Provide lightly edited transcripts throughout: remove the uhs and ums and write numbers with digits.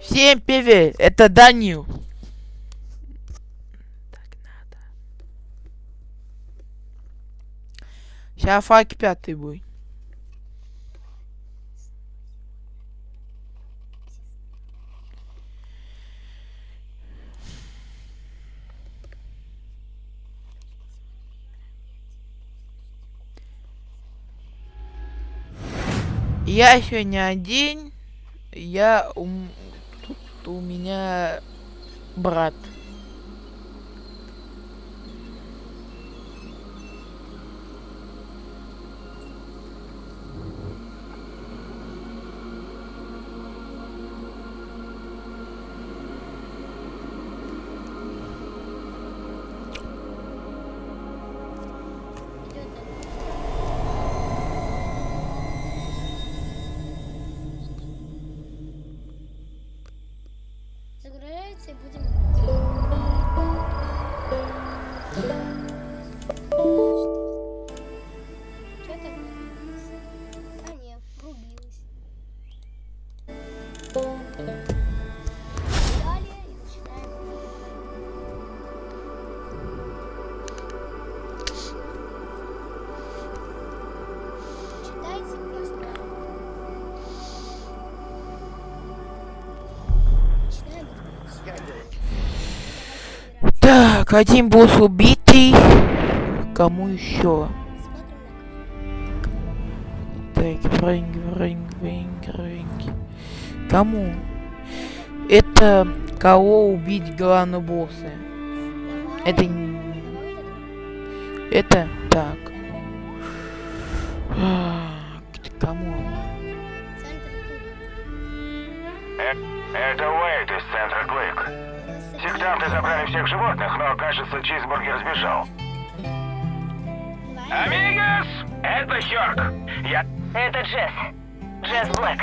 Всем привет, это Данил. Так надо. Сейчас факи 5 будет. Я сегодня один. Тут у меня брат. Загружается и будем что там? А нет, врубилась. Далее и начинаем. Читайте просто. Так, один босс убитый. Кому еще? Так, Кому? Это кого убить главного босса? Это это так. Кому? Это Уэйд из центра Клык. Сектанты забрали всех животных, но, кажется, Чизбургер сбежал. Амигос! Это Хёрк. Это Джесс. Джесс Блэк.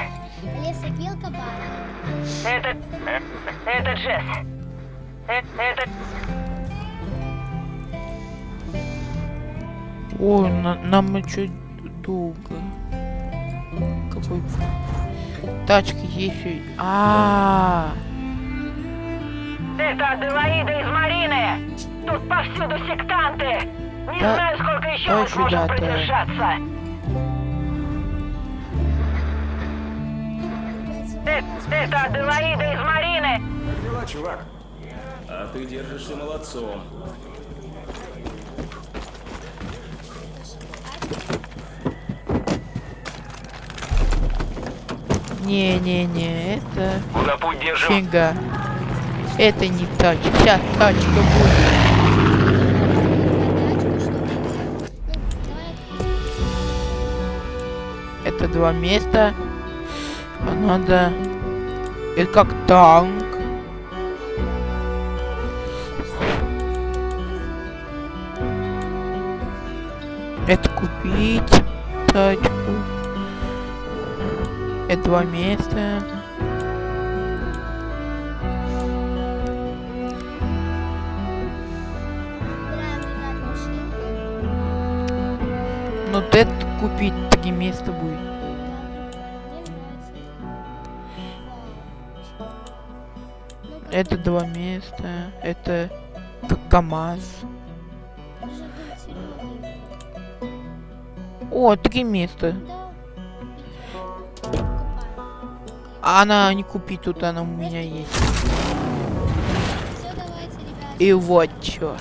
Лесопилка бара. Это Джесс. Это... Ой, нам еще долго. Какой тачки есть? Это Аделаида из Марины. Тут повсюду сектанты. Не Да, знаю, сколько еще давай мы сможем сюда, продержаться. Это Аделаида из Марины. Как дела, чувак? А ты держишься молодцом. Не, это Куда путь держим? фига. Это не тачка. Сейчас тачка будет. Это 2 места. А надо... Это как танк. Это купить тачку. Это 2 места. Но это купить 3 места будет. Это 2 места. Это как КамАЗ. О, 3 места. А она не купить, тут она у меня есть. Все, давайте, ребята. И вот чё.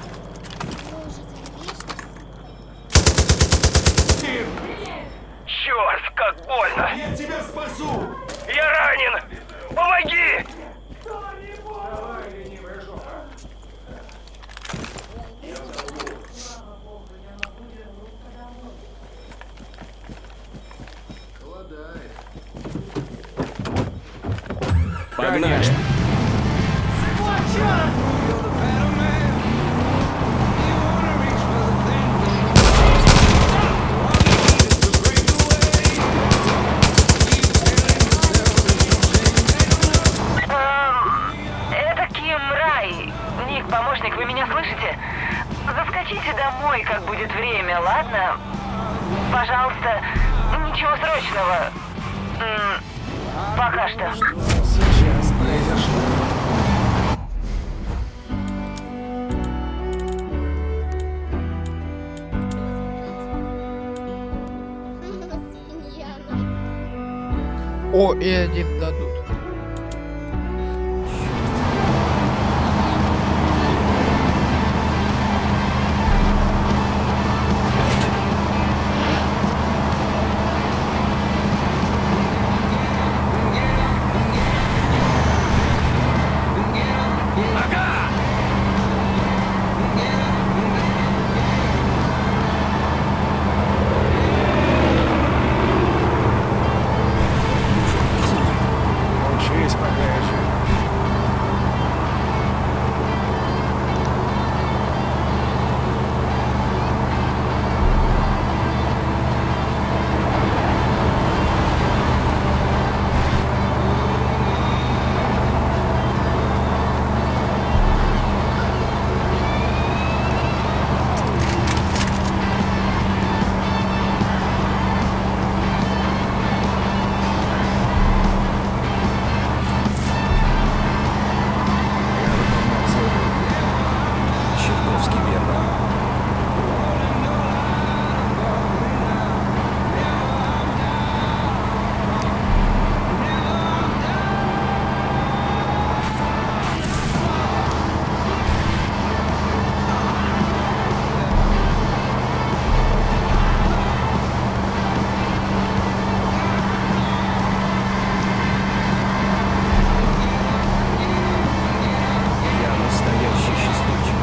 Черт, как больно! Я тебя спасу! Я ранен! Помоги! Погнали! Это Ким Рай. Ник, помощник, вы меня слышите? Заскочите домой, как будет время, ладно? Пожалуйста, ничего срочного. Пока что. Сейчас лезешь? Свинья. О, и один дадут. Учись, покажи. Чертовски верно. Я настоящий счастливчик.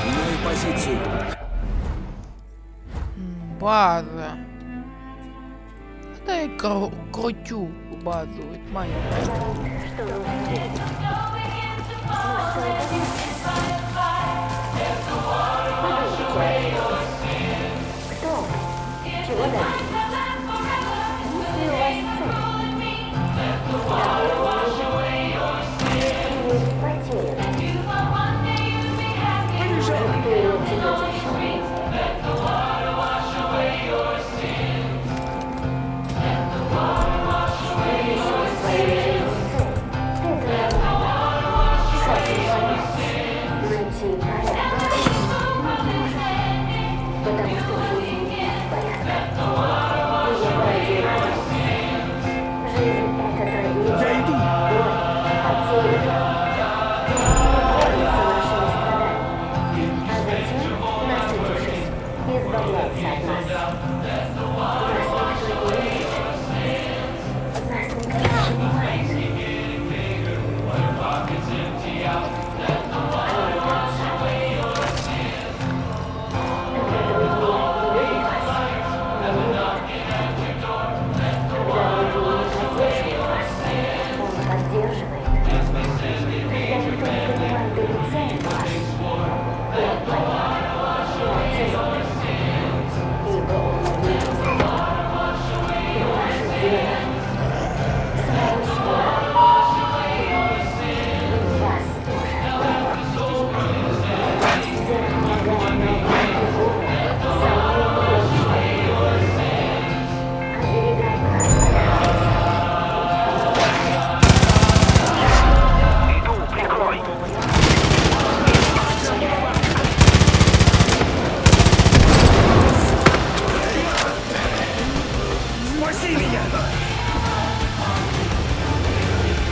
Меняю позицию. База. Да я кручу базу. Это моя.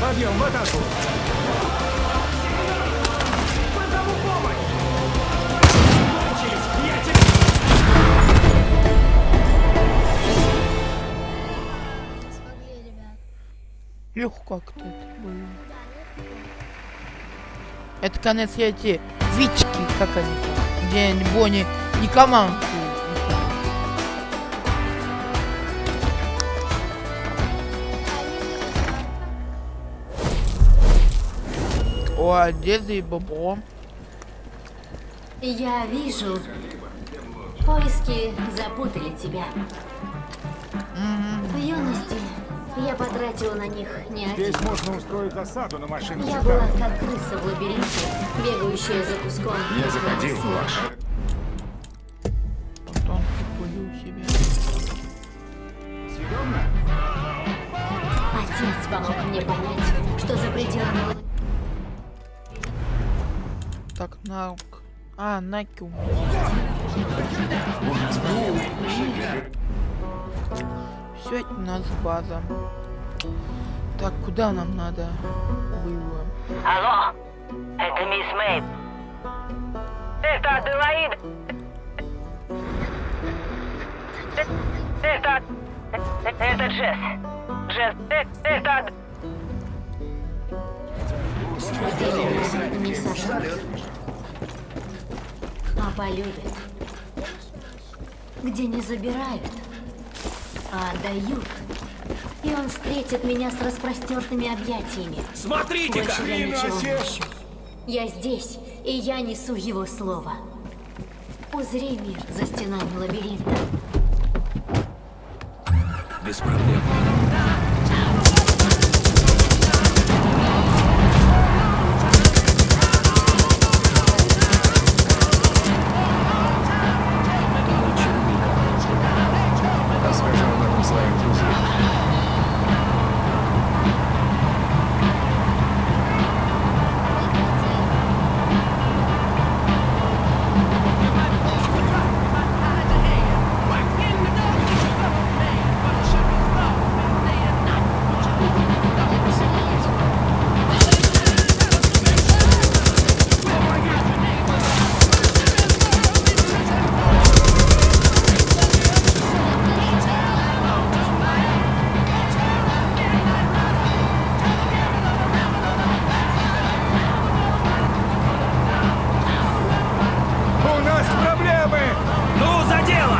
Подъем в атаку! Позову помощь! Кончились! Я тебя... Смогли, ребят. Легко как-то это было. Да, легко. Это конец эти вички, как они там, где Бонни не команду. О, деды и бобо. Я вижу, поиски запутали тебя. В юности я потратила на них не один. Здесь можно устроить засаду на машину. Я была как крыса в лабиринте, бегающая за куском. Я заходил в сыра. ваш. Потом купую себе. Съедобно? Отец помог мне понять, что за пределами... Так, на... А, на кю. Все, это у нас база. Так, куда нам надо было? Алло, это мисс Мэйб. Это Аделаида. Это Джесс. Джесс, это... Где меня не сожрут, а полюбят. Где не забирают, а отдают. И он встретит меня с распростертыми объятиями. Смотрите-ка! Больше я ничего не ищу. Я здесь, и я несу его слово. Узри мир за стенами лабиринта. Без проблем. Расскажи об этом своим друзьям. У нас проблемы! Ну, за дело!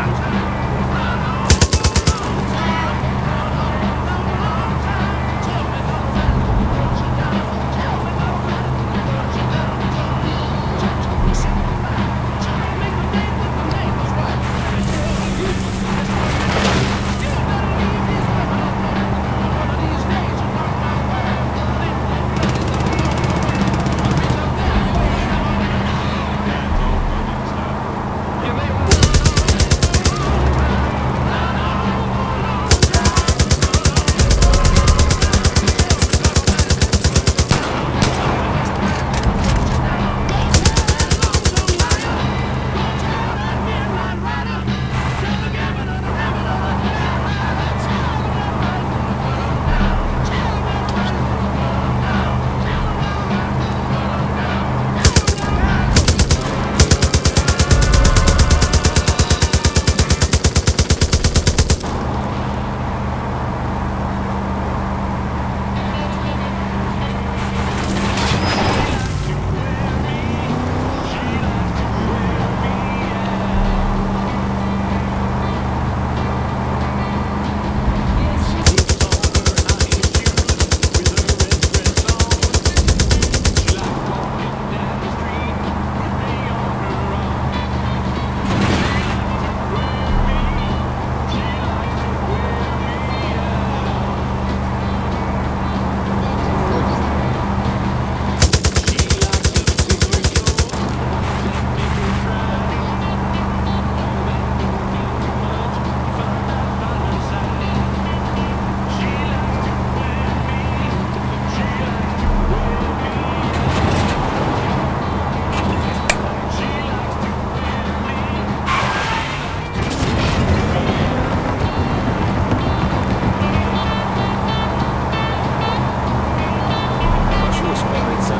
Пошлось помыться.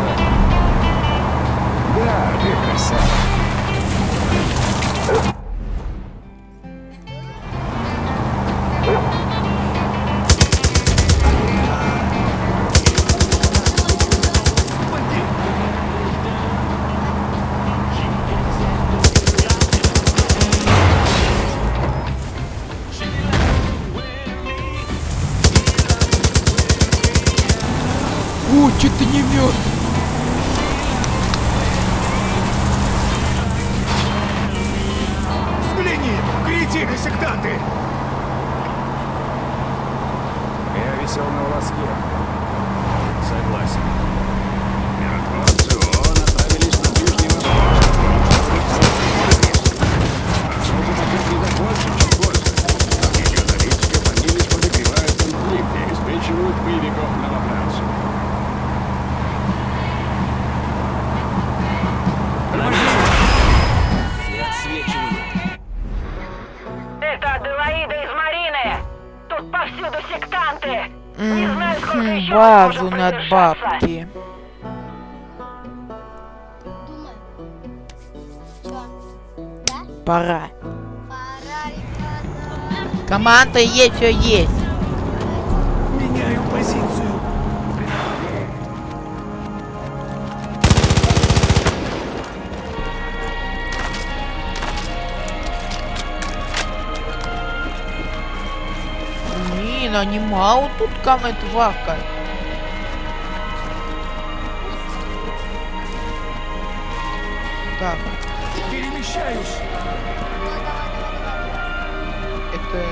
Да, ты красава. Что-то не мертв. висел на волоске. Согласен. Миротворцы ООН отправились на Ближний Восток. Может быть, это больше, чем польза. Как ее аналитиков, они лишь подогревают конфликт и обеспечивают боевиков новобранцев. Не отсвечиваю. Это Аделаида из Марины! Тут повсюду сектанты! Не знаю, сколько еще Базу можем над продержаться. бабки. Думаю. Чё? Да? Пора. Пора, ребята. Команда есть, все есть. Меняю позицию. Блин, они мало тут камет вака. Так, Перемещаюсь. это...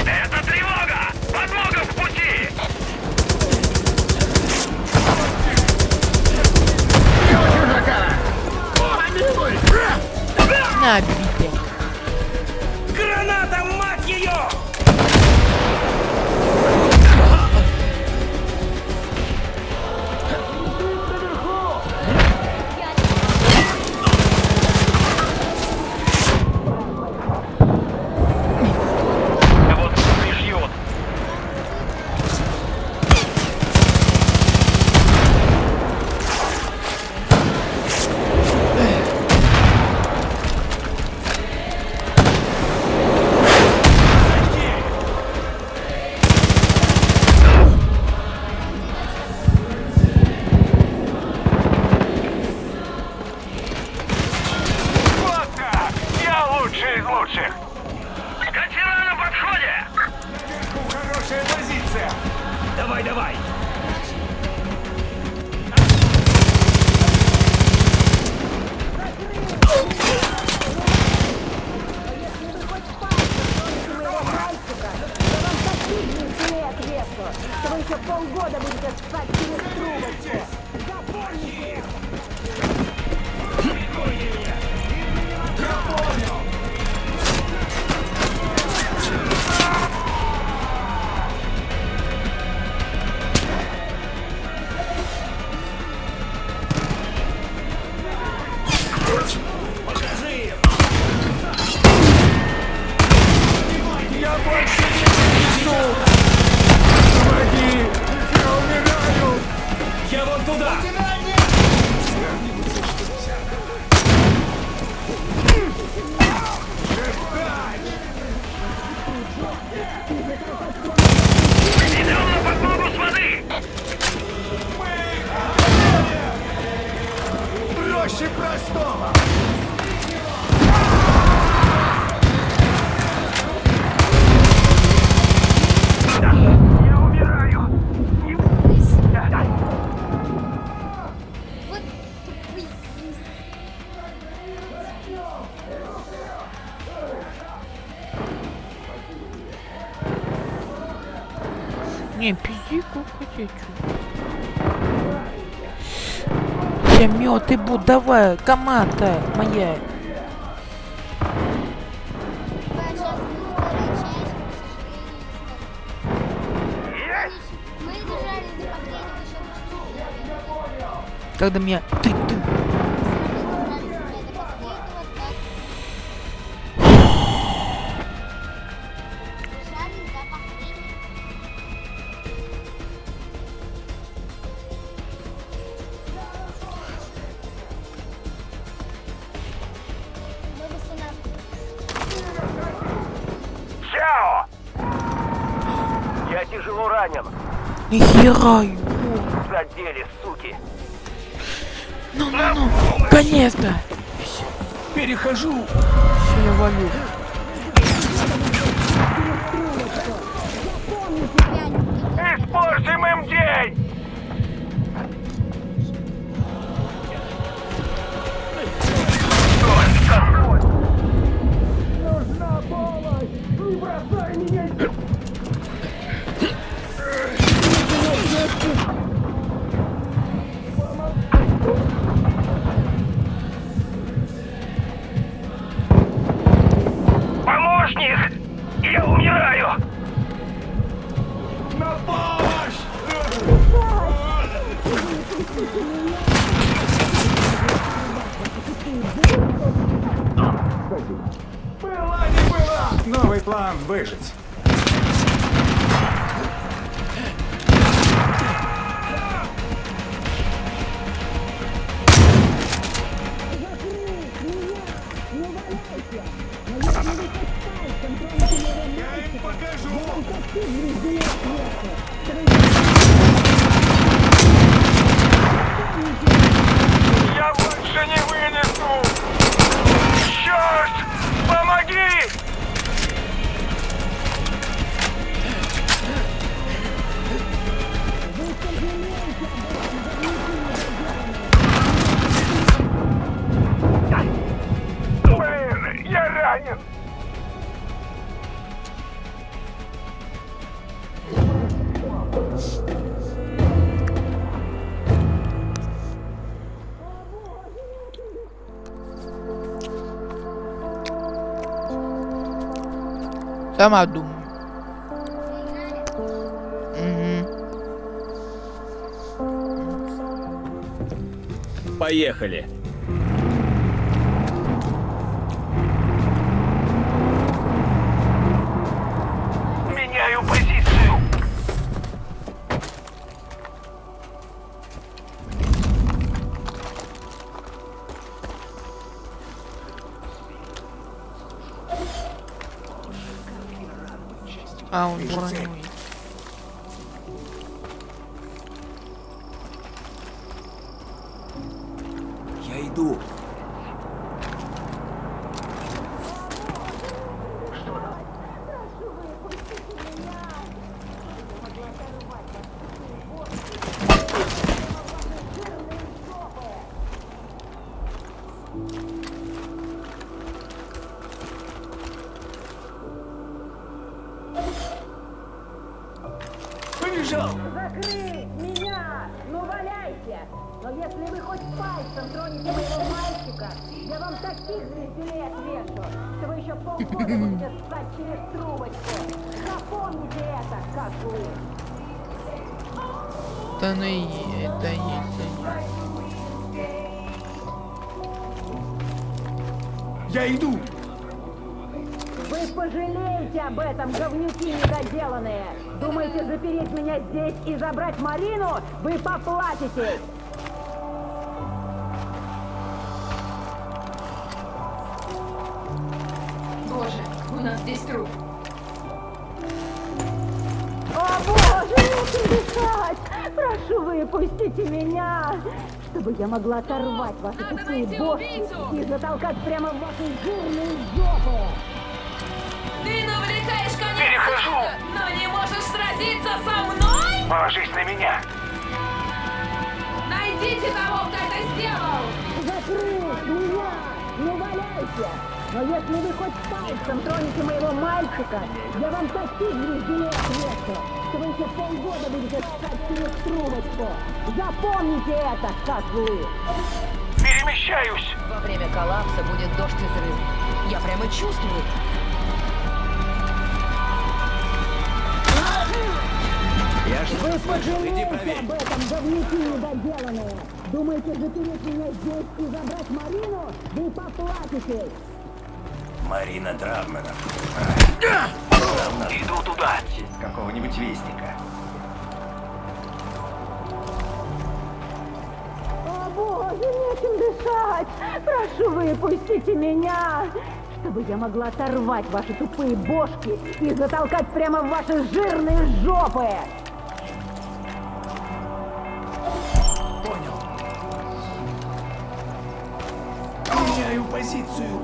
Это тревога! Подмога в пути! На, бите. Граната, мать ее! Вот пришьет! Вот так! Я лучший из лучших! Катера на подходе! Хорошая позиция. Давай, давай! Я больше не несу. Помоги. Я умираю. Я вон туда! Идем на подмогу с воды! Проще простого. Я умираю! Вот тупые. Не, пизди, как хотите. Я мёд и буду, давай, команда моя. Сейчас будет вторая часть, к сожалению. Мы держались до последнего еще чуть-чуть. Когда меня... Ты. Мы держались до последнего, так. Держались до последнего. Мы бы с Чао! Я тяжело ранен. Нихераю. Задели, суки. Ну, конечно. Перехожу. Все, я валю. Испортим им день! План выжить. Я больше не вынесу! Черт! Помоги! Блин, я ранен! Сама думаю. Угу. Поехали. Меняю позицию! А, он бронюет. Я иду. Побежал! Закрыть меня! Ну валяйте! Но если вы хоть пальцем тронете моего мальчика, я вам таких звезделей отвешу, что вы еще полгода будете ссать через трубочку. Запомните это, как вы! Да ну и это есть. Я иду! Вы пожалеете об этом, говнюки недоделанные! Думаете запереть меня здесь и забрать Марину? Вы поплатитесь! Боже, у нас здесь труп. О боже, нечем дышать! Прошу, выпустите меня, чтобы я могла оторвать ваши тупые бошки и затолкать прямо в ваши жирные жопы! Ты навлекаешь конец, Перехожу! но не можешь сразиться со мной? Положись на меня! Найдите того, кто это сделал! Закрыть меня! Не валяйте! Но если вы хоть пальцем тронете моего мальчика, я вам таких звезделей отвешу, что вы еще полгода будете ссать через трубочку. Запомните это, как вы! Перемещаюсь! Во время коллапса будет дождь и взрыв. Я прямо чувствую. Я ж Вы слышал, иди пожалеете проверь. об этом, говнюки недоделанные! Думаете запереть меня здесь и забрать Марину? Вы поплатитесь! Марина Травманов. Иду туда! С какого-нибудь вестника. О боже, нечем дышать! Прошу, выпустите меня! Чтобы я могла оторвать ваши тупые бошки и затолкать прямо в ваши жирные жопы! Меняю позицию.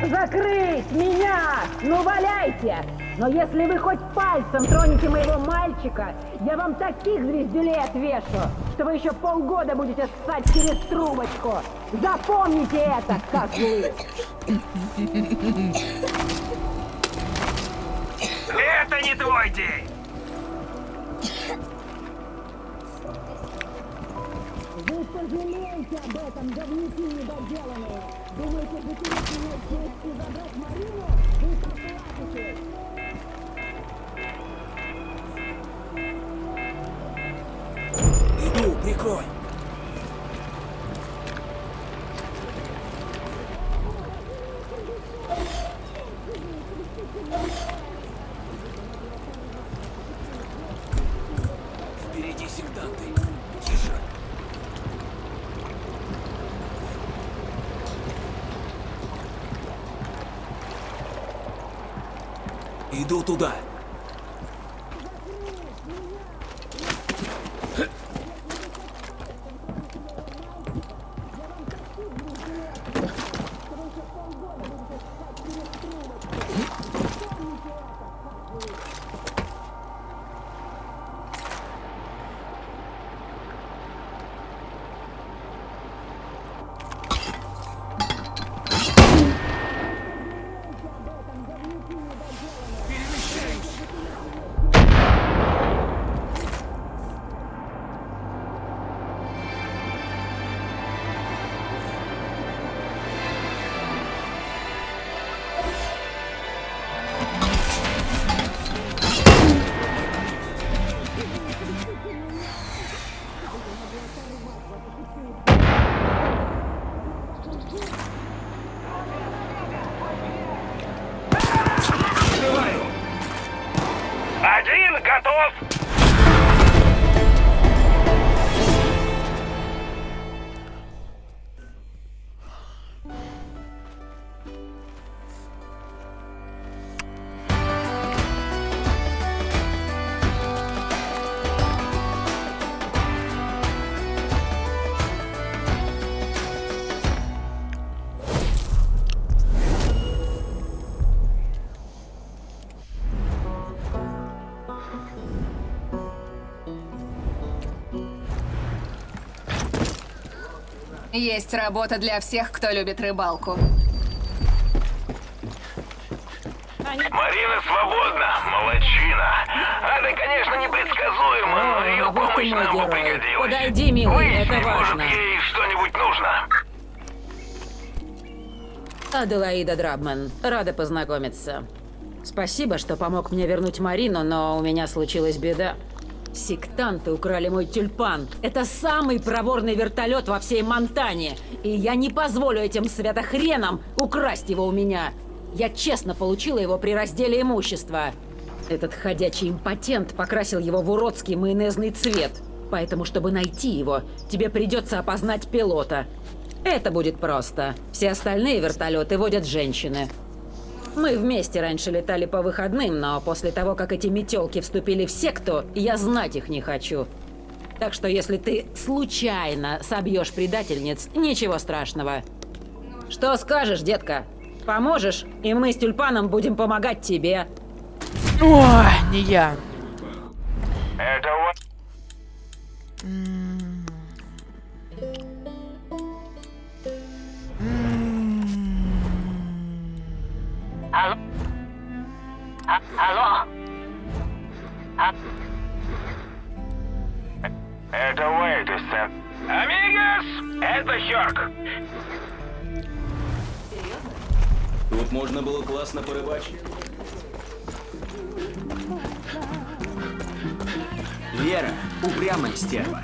Закрыть меня! Ну валяйте! Но если вы хоть пальцем тронете моего мальчика, я вам таких звезделей отвешу, что вы еще полгода будете ссать через трубочку. Запомните это, как вы! Это не твой день! Вы пожалеете об этом, говнюки недоделанные! Думаете, запереть меня здесь и забрать Марину? Вы поплатитесь! Иду, прикрой. Иду туда. Один готов! Есть работа для всех, кто любит рыбалку. Марина свободна, молодчина. Она, конечно, непредсказуема, но ее помощь нам бы пригодилась. Подойди, милый, Выясни, это может, важно. ей что-нибудь нужно. Аделаида Драбман, рада познакомиться. Спасибо, что помог мне вернуть Марину, но у меня случилась беда. Сектанты украли мой тюльпан. Это самый проворный вертолет во всей Монтане. И я не позволю этим святохренам украсть его у меня. Я честно получила его при разделе имущества. Этот ходячий импотент покрасил его в уродский майонезный цвет. Поэтому, чтобы найти его, тебе придется опознать пилота. Это будет просто. Все остальные вертолеты водят женщины. Мы вместе раньше летали по выходным, но после того, как эти метелки вступили в секту, я знать их не хочу. Так что если ты случайно собьешь предательниц, ничего страшного. Что скажешь, детка? Поможешь, и мы с тюльпаном будем помогать тебе. Ой, не я. Это Алло? Алло? Это Уэйд из Сент... Амигос! Это Хёрк! Тут можно было классно порыбачить. Вера, упрямая стерва.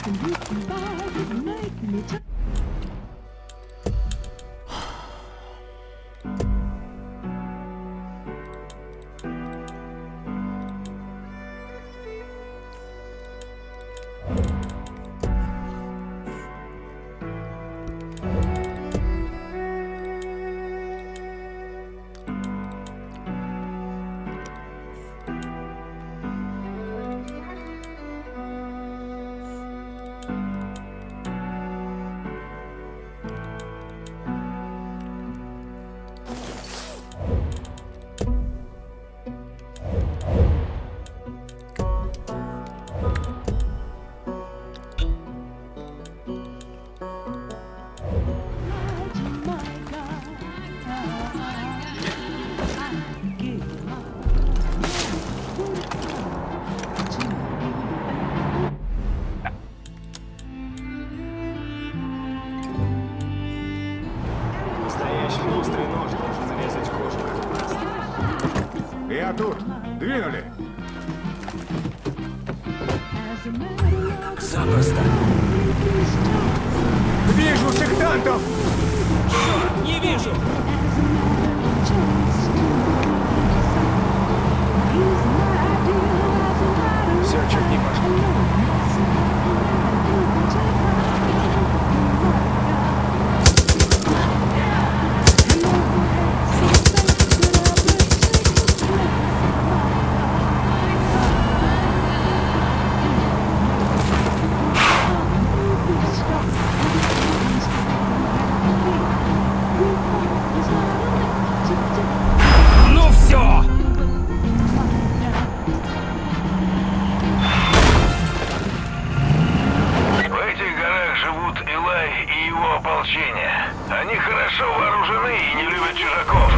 Настоящий острый нож должен нарезать кожу. Я тут. Двинули. Запросто. Вижу сектантов! Не вижу! Все чуть не пошло. живут Элай и его ополчение. Они хорошо вооружены и не любят чужаков.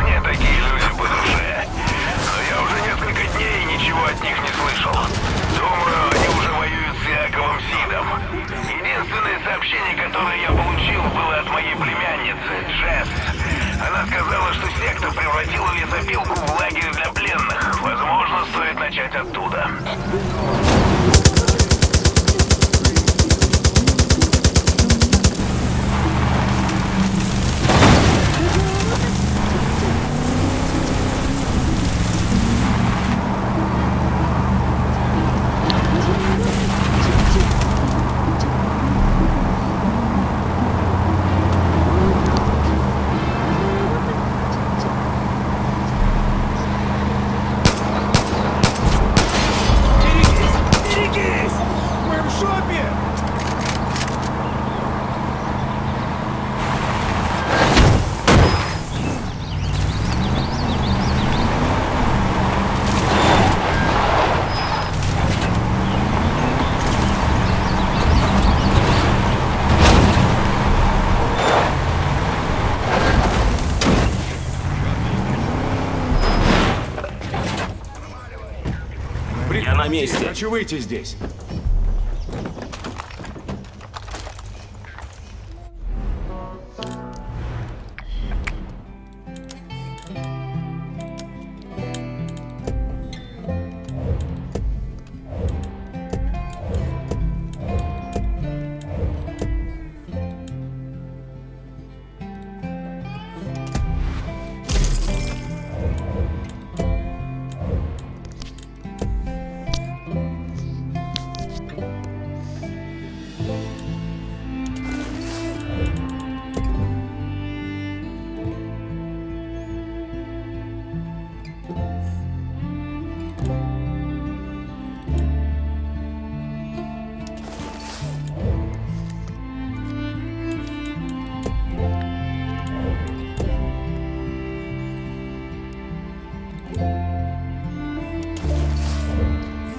Мне такие люди по душе. Но я уже несколько дней ничего от них не слышал. Думаю, они уже воюют с Яковом Сидом. Единственное сообщение, которое я получил, было от моей племянницы, Джесс. Она сказала, что секта превратила лесопилку в лагерь для пленных. Возможно, стоит начать оттуда. Я на месте. Хочу выйти здесь.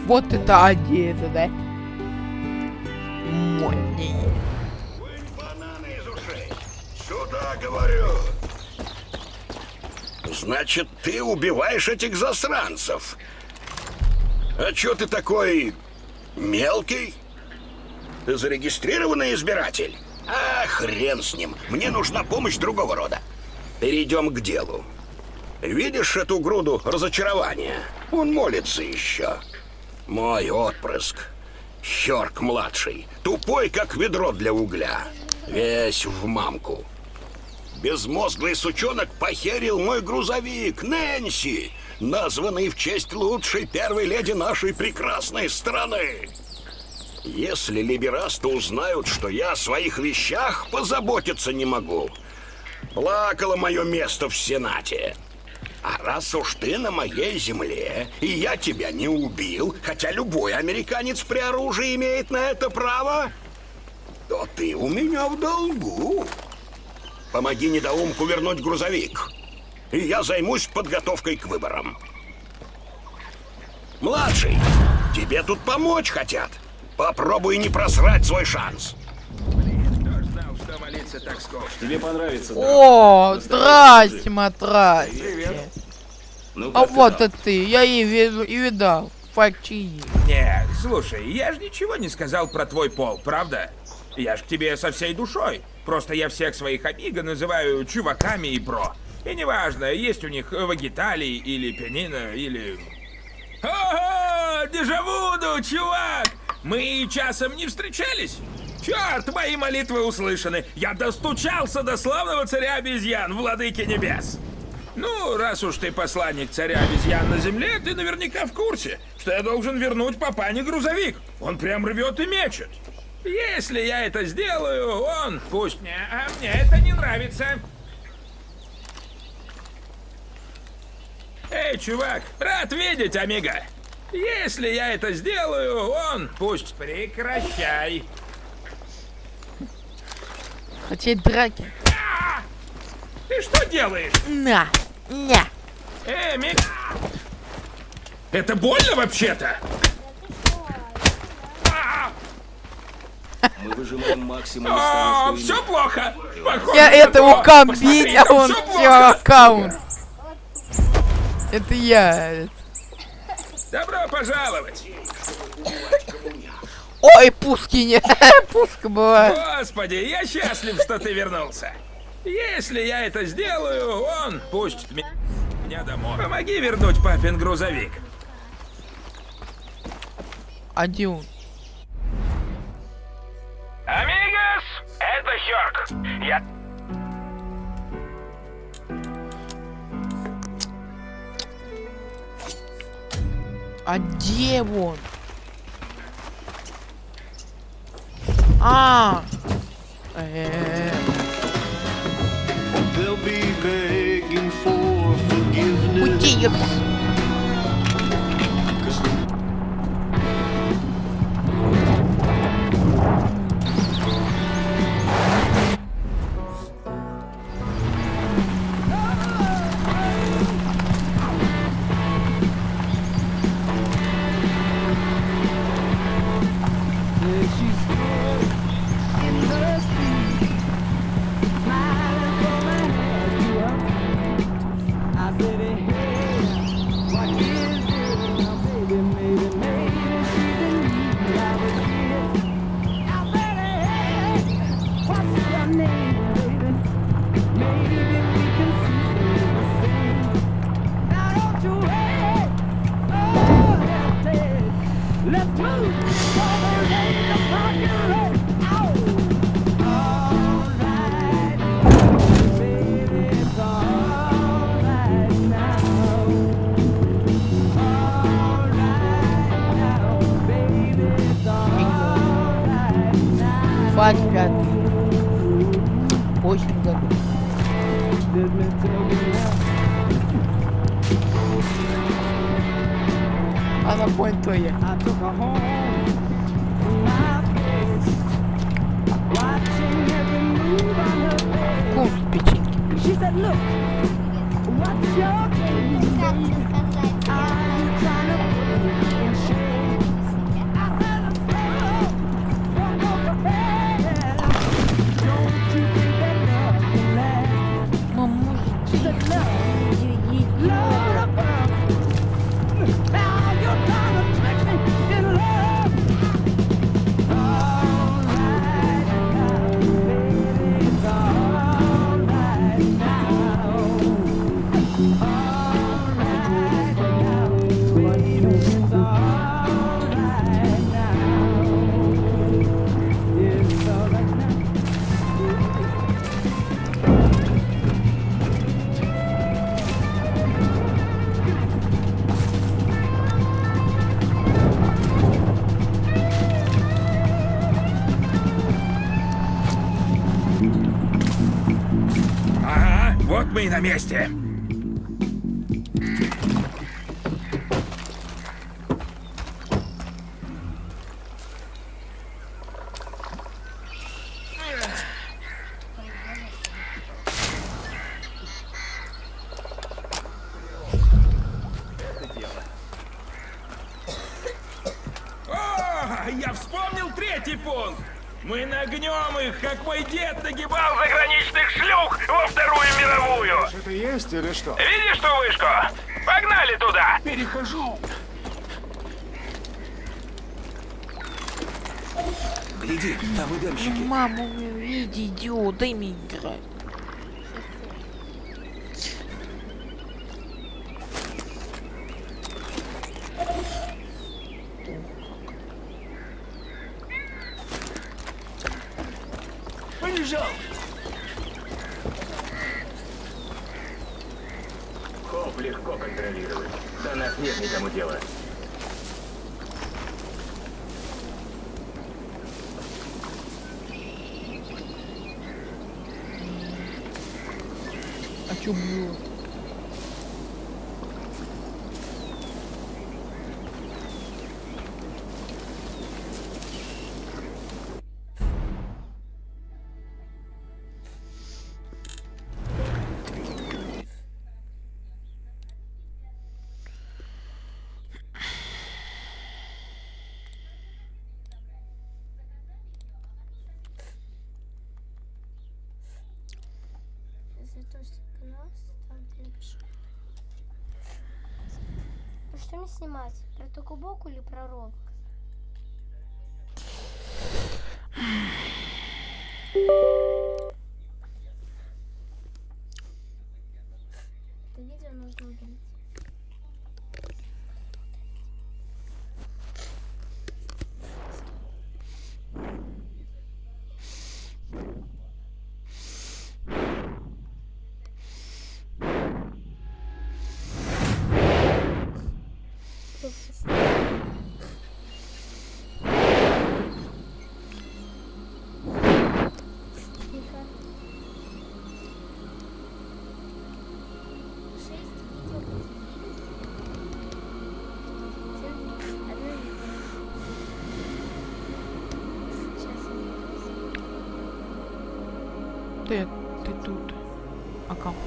Вот это одежда, да? Моднее. Бананы из ушей. Сюда, говорю. Значит, ты убиваешь этих засранцев. А чё ты такой мелкий? Ты зарегистрированный избиратель? А, хрен с ним. Мне нужна помощь другого рода. Перейдем к делу. Видишь эту груду разочарования? Он молится еще. Мой отпрыск. Хёрк-младший. Тупой, как ведро для угля. Весь в мамку. Безмозглый сучонок похерил мой грузовик, Нэнси, названный в честь лучшей первой леди нашей прекрасной страны. Если либерасты узнают, что я о своих вещах позаботиться не могу, плакало мое место в Сенате. А раз уж ты на моей земле, и я тебя не убил, хотя любой американец при оружии имеет на это право, то ты у меня в долгу. Помоги недоумку вернуть грузовик, и я займусь подготовкой к выборам. Младший, тебе тут помочь хотят. Попробуй не просрать свой шанс. Тебе понравится, да? О, здрасте, матрасики. Ну, А как вот ты и ты, я и видал. Факчи. Не, слушай, я же ничего не сказал про твой пол, правда? Я ж к тебе со всей душой. Просто я всех своих амиго называю чуваками и бро. И неважно, есть у них Вагиталий или Пианино, или... Ого, дежавуду, чувак! Мы часом не встречались? Черт, мои молитвы услышаны. Я достучался до славного царя обезьян, владыки небес. Ну, раз уж ты посланник царя обезьян на земле, ты наверняка в курсе, что я должен вернуть папане грузовик. Он прям рвет и мечет. Если я это сделаю, он... Пусть мне... А мне это не нравится. Эй, чувак, рад видеть, амиго. Если я это сделаю, он... Пусть... Прекращай. Хотеть драки. Ты что делаешь? На. Мик. Это больно вообще-то? Мы выжимаем максимум из О, того, что все имеем. плохо. Похоже Я на этому то. камбить, Посмотри, а он всё все плохо. аккаунт. Это я. Добро пожаловать. Ой, Пушкине. Пушка была. Господи, я счастлив, что ты вернулся. Если я это сделаю, он пустит меня домой. Помоги вернуть папин грузовик. Один. Амигос, это Хёрк. Я... А где он? А. Уйди, ёпта. Фать пятый. Очень году. Она понял то я. Курс печеньки. Ага, вот мы и на месте. О, я вспомнил третий пункт. Мы нагнем их, как мой дед нагибал заграничных шлюх во Вторую мировую. Это есть или что? Видишь ту вышку? Погнали туда. Перехожу. Гляди, там ударщики. Маму, иди, идиот, дай мне играть. Побежал. Хоп легко контролировать. До нас нет никому дела. А чё было? слушайте канал, ставьте, напишу. Ну что мне снимать? Про Токубоку или про Роблокс? Это видео нужно удалить. Ты тут. Аккаунт.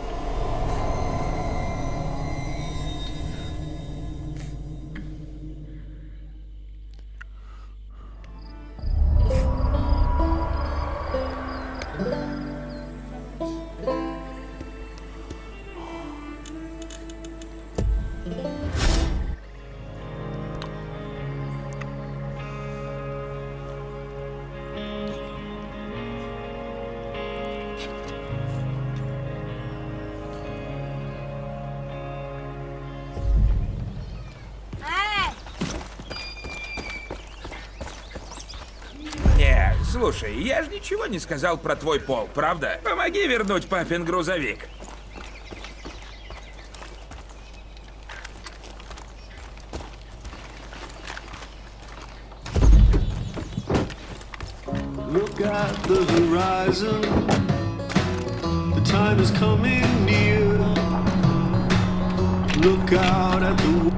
Не, слушай, я же ничего не сказал про твой пол, правда? Помоги вернуть папин грузовик. Look at the horizon. The time is coming near. Look out at the...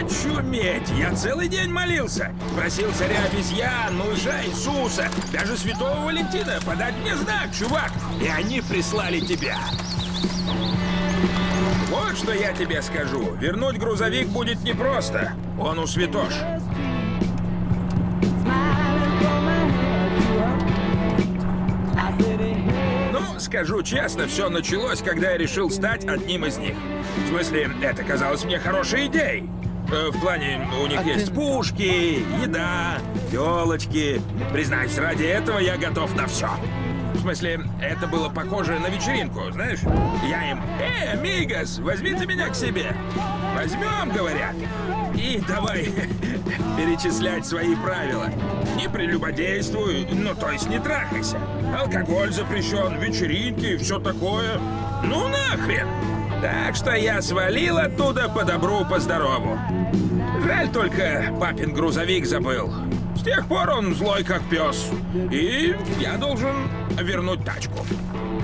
Очуметь! Я целый день молился. Просил царя обезьян, малыша Иисуса, даже святого Валентина подать мне знак, чувак. И они прислали тебя. Вот что я тебе скажу. Вернуть грузовик будет непросто. Он у святош. Ну, скажу честно, все началось, когда я решил стать одним из них. В смысле, это казалось мне хорошей идеей. В плане, у них есть пушки, еда, телочки. Признаюсь, ради этого я готов на все. В смысле, это было похоже на вечеринку, знаешь? Я им: амигос, возьмите меня к себе. Возьмем, говорят. И давай перечислять свои правила. Не прелюбодействуй, ну то есть не трахайся. Алкоголь запрещен, вечеринки, все такое. Ну нахрен. Так что я свалил оттуда по добру, по здорову. Жаль только, папин грузовик забыл. С тех пор он злой как пес. И я должен вернуть тачку.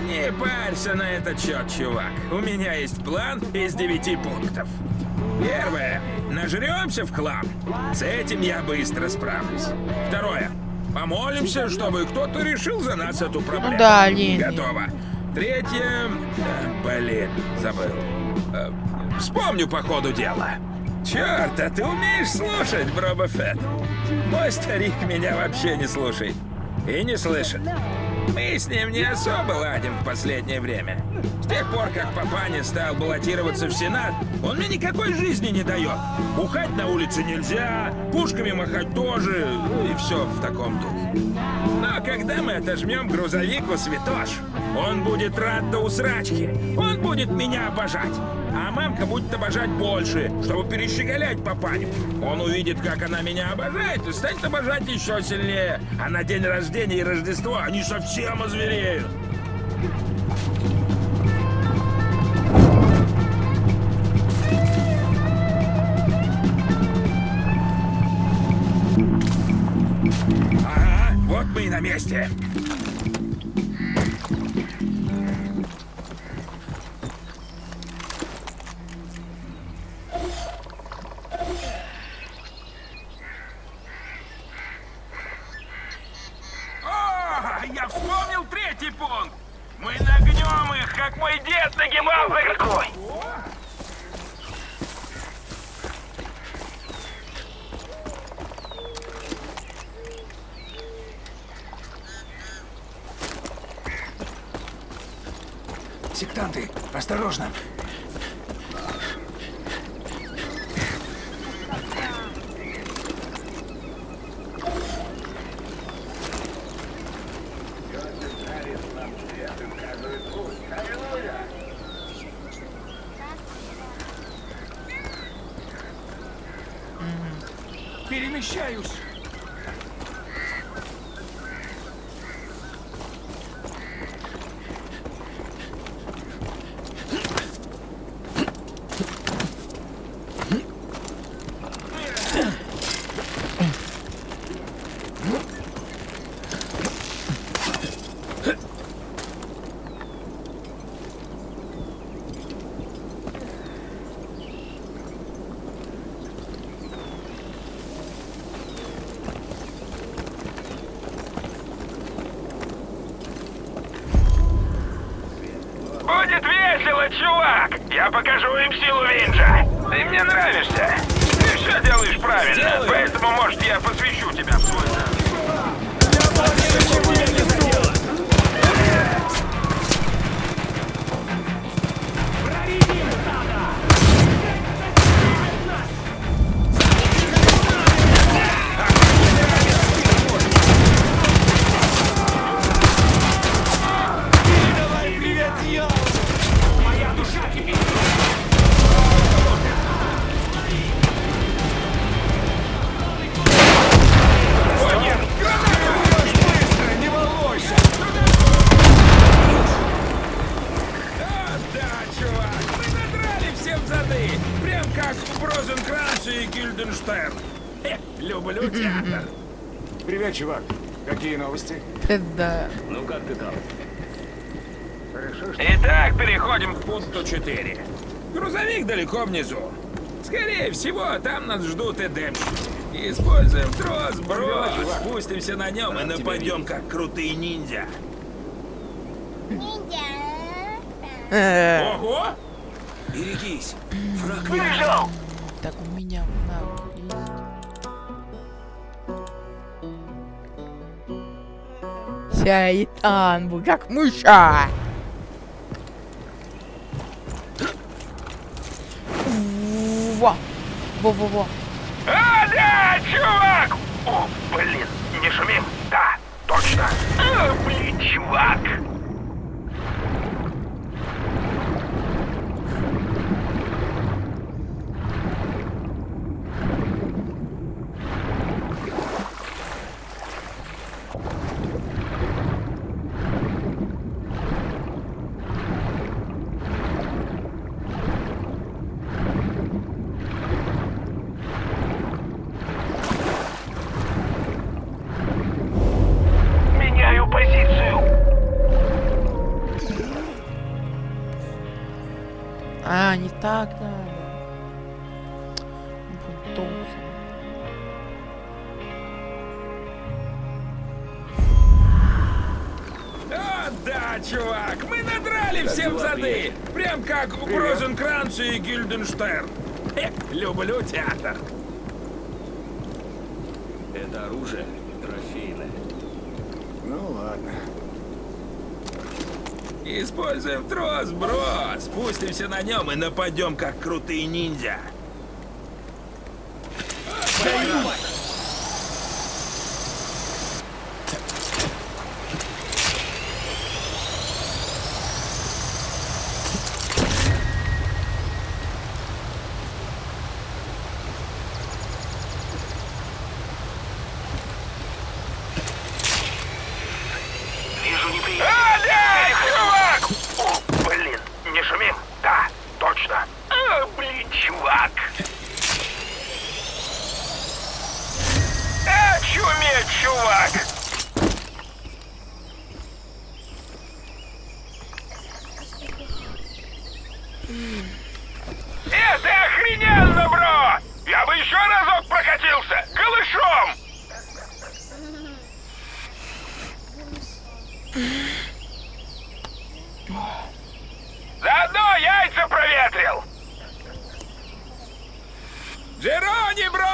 Не парься на этот счет, чувак. У меня есть план из 9 пунктов. Первое. Нажремся в хлам. С этим я быстро справлюсь. Второе. Помолимся, чтобы кто-то решил за нас эту проблему. Ну да, лень. Готово. Третье... Блин, забыл. Вспомню по ходу дела. Черт, а ты умеешь слушать, Боба Фетт? Мой старик меня вообще не слушает. И не слышит. Мы с ним не особо ладим в последнее время. С тех пор, как папаня стал баллотироваться в Сенат, он мне никакой жизни не дает. Бухать на улице нельзя, пушками махать тоже, и все в таком духе. Но когда мы отожмем грузовик у святош, он будет рад до усрачки. Он будет меня обожать. А мамка будет обожать больше, чтобы перещеголять папаню. Он увидит, как она меня обожает, и станет обожать еще сильнее. А на день рождения и Рождество они совсем озвереют. Ага, вот мы и на месте. Я вспомнил третий пункт. Мы нагнем их, как мой дед нагибал за какой. Сектанты, осторожно. Перемещаюсь. Будет весело, чувак! Я покажу им силу Винджа! Ты мне нравишься! Ты все делаешь правильно, поэтому, может, я посвящу тебя в свой дар. Люблю театр. Привет, чувак. Какие новости? Да. Ну как ты там? Итак, переходим к пункту 4. Грузовик далеко внизу. Скорее всего, там нас ждут эдемщики. Используем трос, брос, спустимся на нем и нападем, как крутые ниндзя. Ниндзя. Ого! Берегись, враг рядом. Вышел! Так у меня навык есть. Шайтан, как мыша. Во-во-во. А, да, чувак! О, блин, не шумим? Да, точно. А, блин, чувак! Меняю позицию. А, не так надо. Бунтовцы. О, да, чувак, мы надрали всем зады. Прям как у Розенкранца и Гильденштерн. Люблю театр. Это оружие трофейное. Ну ладно. Используем трос, брос. Спустимся на нем и нападем, как крутые ниндзя. Вижу неприятель. А, да, чувак! О, блин, не шумим? Да, точно. А, блин, чувак! Очуметь, чувак! Это охрененно, бро! Я бы еще разок прокатился! Голышом! Заодно яйца проветрил! Джерони, бро!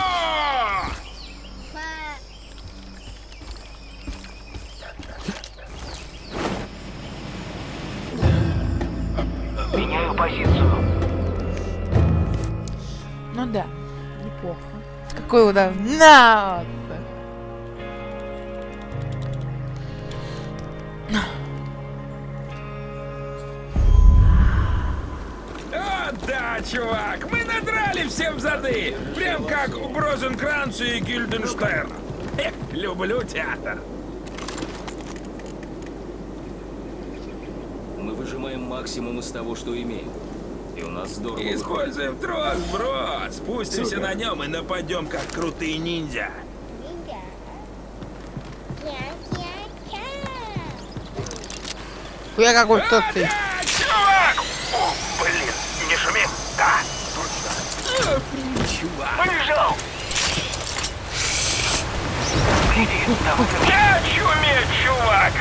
свою позицию. Ну да, неплохо. Какой удар? На! О, да, чувак, мы надрали всем зады. Прям как Брозенкранц и Гильденштерн. Люблю театр. Мы выжимаем максимум из того, что имеем. И у нас здорово выходит. Используем трос, бро. Спустимся на нем и нападем, как крутые ниндзя. Я какой толстый. Чувак! О, блин, не шуми. Да, точно. Чувак. Побежал! Я чуметь, чувак!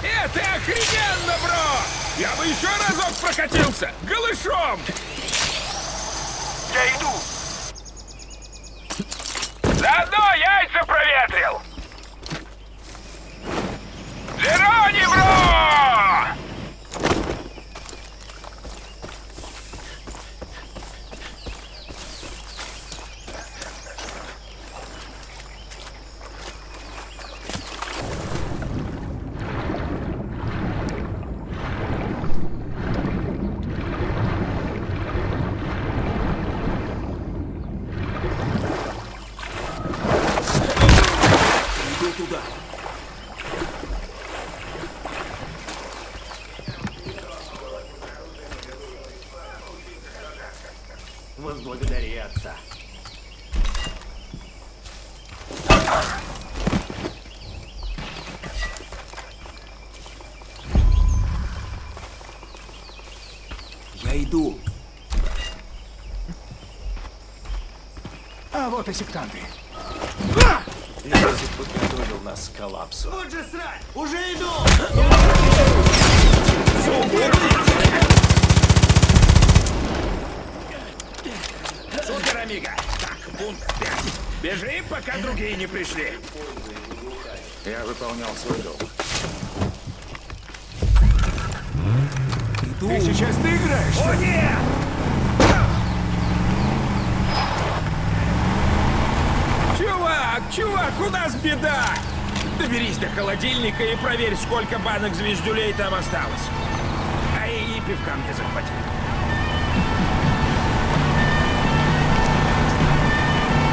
Это охрененно, бро! Я бы еще разок прокатился! Голышом! Я иду! Заодно яйца проветрил! Зерони, бро! Иду туда. Возблагодари отца. Я иду. А вот и сектанты. Язык подготовил нас к коллапсу. Вот же срань! Уже иду! Супер, амиго! Так, пункт 5. Бежим, пока другие не пришли. Я выполнял свой долг. Иду. Ты сейчас доиграешься? О, нет! Чувак, у нас беда! Доберись до холодильника и проверь, сколько банок звездюлей там осталось. А и пивка мне захвати.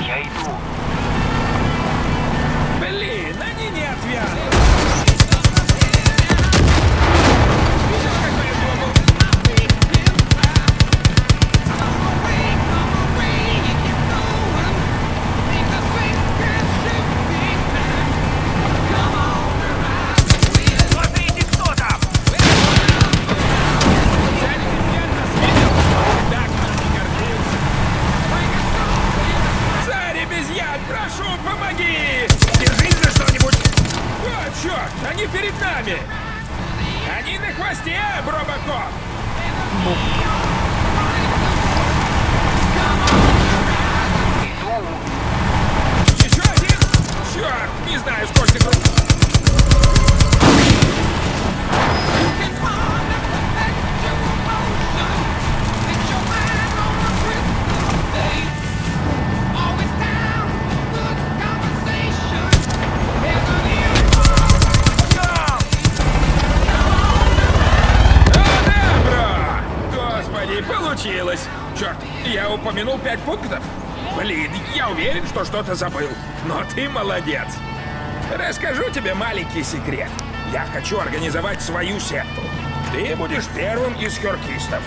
Я иду. Блин, они не отвянут. Видишь, как я думал? Смотрите, кто там! Царь обезьян, прошу, помоги! Держись за что-нибудь! О, черт, они перед нами! Они на хвосте, Бробокоп! Еще один? Черт, не знаю, сколько тут... Господи, получилось! Черт, я упомянул 5 пунктов. Блин, я уверен, что что-то забыл. Но ты молодец. Расскажу тебе маленький секрет. Я хочу организовать свою секту. Ты будешь первым из херкистов.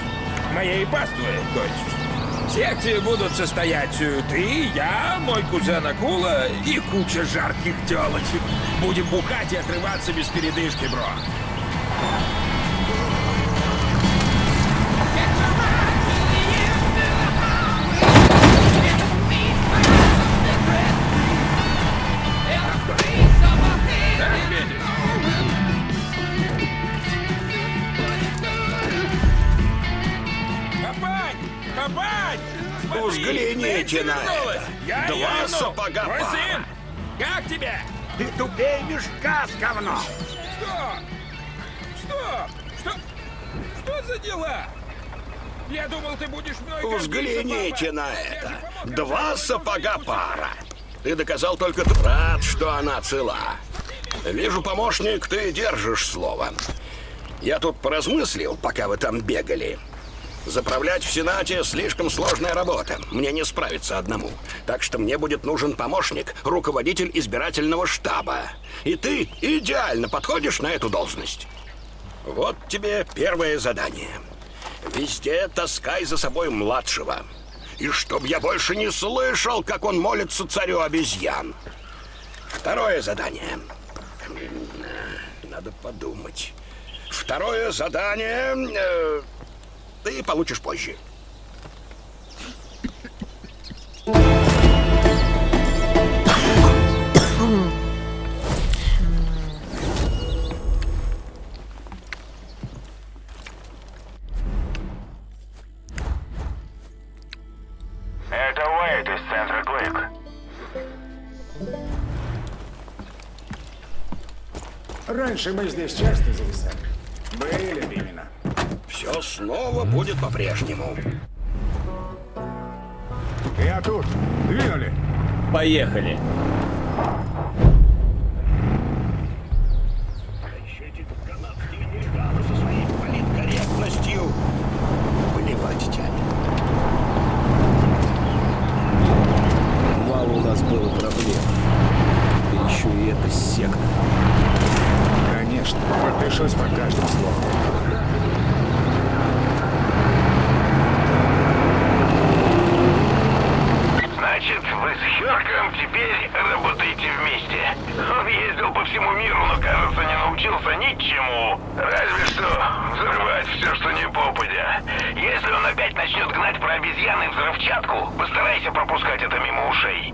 Моей паствы, то есть. В секте будут состоять ты, я, мой кузен Акула и куча жарких телочек. Будем бухать и отрываться без передышки, бро. Папань! Папань! Взгляните на это. Я Два Яну, сапога твой пара. сын! Как тебе? Ты тупее мешка с говном. Что за дела? Я думал, ты будешь мной гордиться, Взгляните папа. на это. Два сапога пара. Ты доказал только рад, что она цела. Вижу, помощник, ты держишь слово. Я тут поразмыслил, пока вы там бегали. Заправлять в Сенате слишком сложная работа. Мне не справиться одному. Так что мне будет нужен помощник, руководитель избирательного штаба. И ты идеально подходишь на эту должность. Вот тебе первое задание. Везде таскай за собой младшего. И чтоб я больше не слышал, как он молится царю обезьян. Второе задание. Надо подумать. Второе задание... ты получишь позже. Это Уэйд из центра Клык. Раньше мы здесь часто зависали. Были времена. Все снова будет по-прежнему. Я тут. Двинули. Поехали. Эти канадские американцы со своей политкорректностью поливать тянет. Мало у нас было проблем. И еще и эта секта. Конечно. Подпишусь под каждым словом. Значит, вы с Хёрком теперь работаете вместе. Он ездил по всему миру, но, кажется, не научился ничему. Разве что взрывать все, что не попадя. Если он опять начнет гнать про обезьяны и взрывчатку, постарайся пропускать это мимо ушей.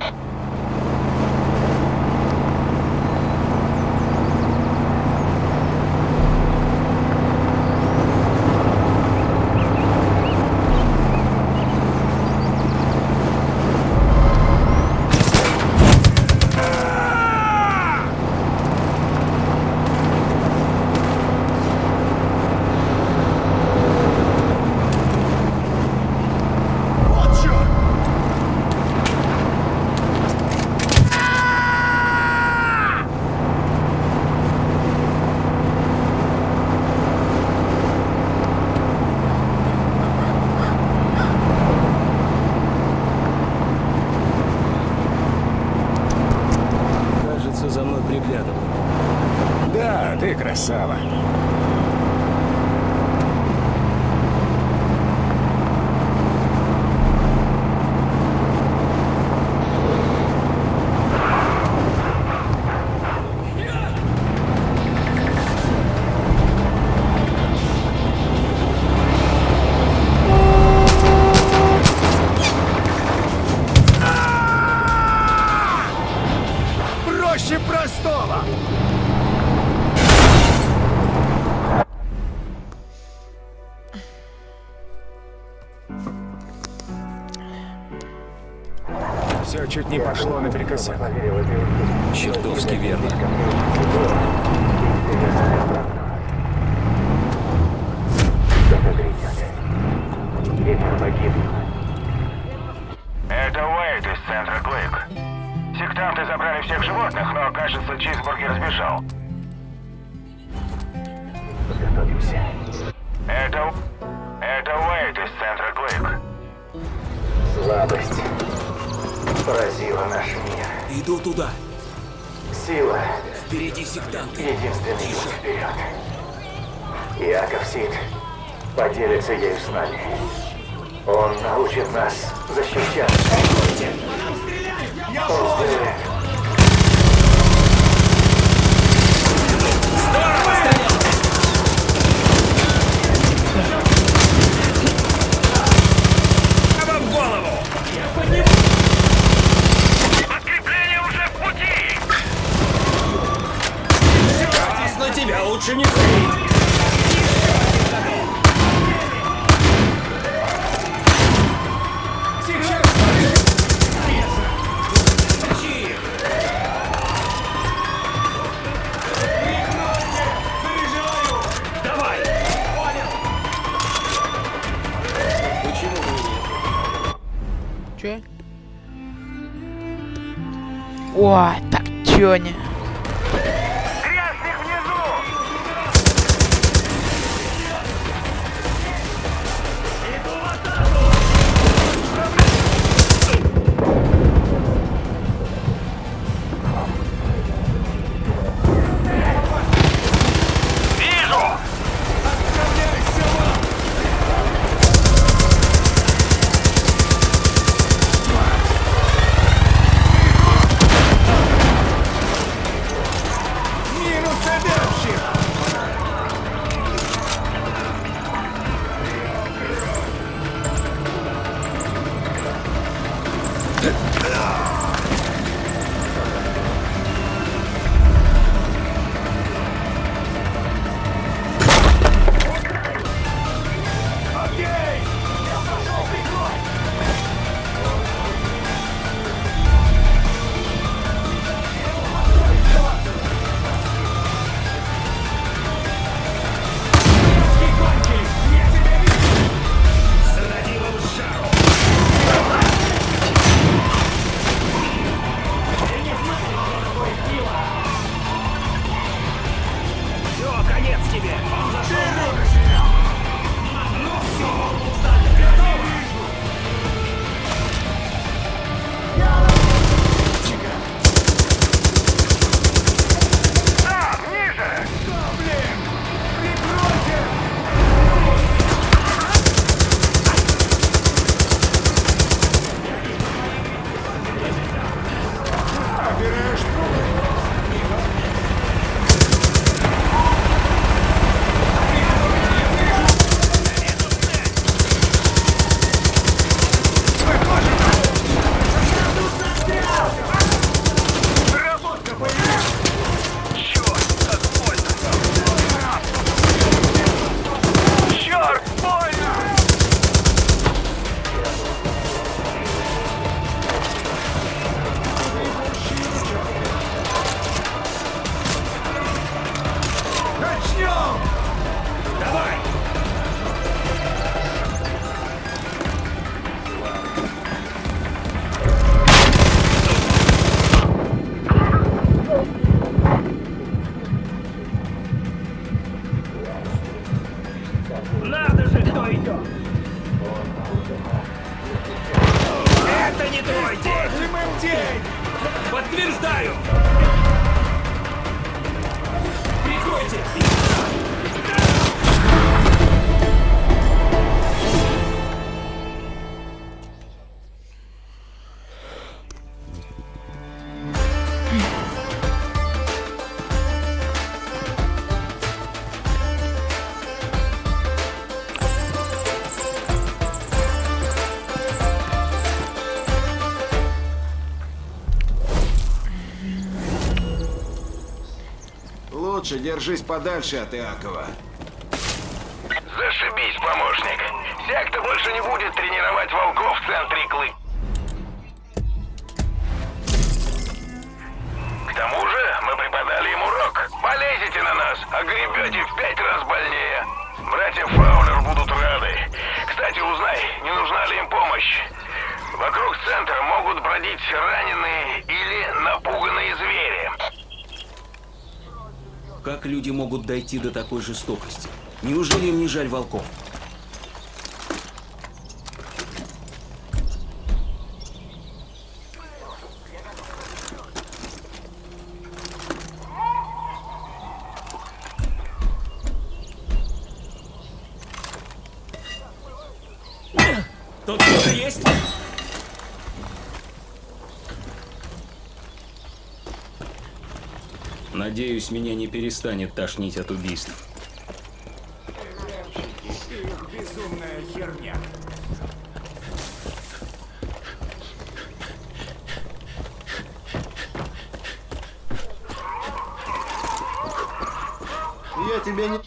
Кажется, за мной приглядывал. Да, ты красава. Проще простого! Все чуть не пошло наперекосяк. Чертовски верно. Это Уэйд из центра Клык. Сектанты забрали всех животных, но, кажется, Чизбургер сбежал. Это Уэйд из центра Клык. Слабость поразила наш мир. Иду туда. Сила Впереди сектанты. — единственный путь вперед. Иаков Сид поделится ею с нами. Он научит нас защищаться. Он сделает. В голову! Подкрепление уже в пути! Сейчас на тебя лучше не ходить. Сейчас Чё? О, так, чё не? Надо же, кто идет! Это не твой день! Испортим им день! Подтверждаю! Прикройте! Лучше держись подальше от Иакова. Зашибись, помощник. Секта больше не будет тренировать волков в центре Клык. К тому же мы преподали им урок. Полезете на нас, а гребете в 5 раз больнее. Братья Фаулер будут рады. Кстати, узнай, не нужна ли им помощь. Вокруг центра могут бродить раненые или напуганные звери. Как люди могут дойти до такой жестокости? Неужели им не жаль волков? Тут кто-то есть? Надеюсь, меня не перестанет тошнить от убийств. Их безумная херня. Я тебя не...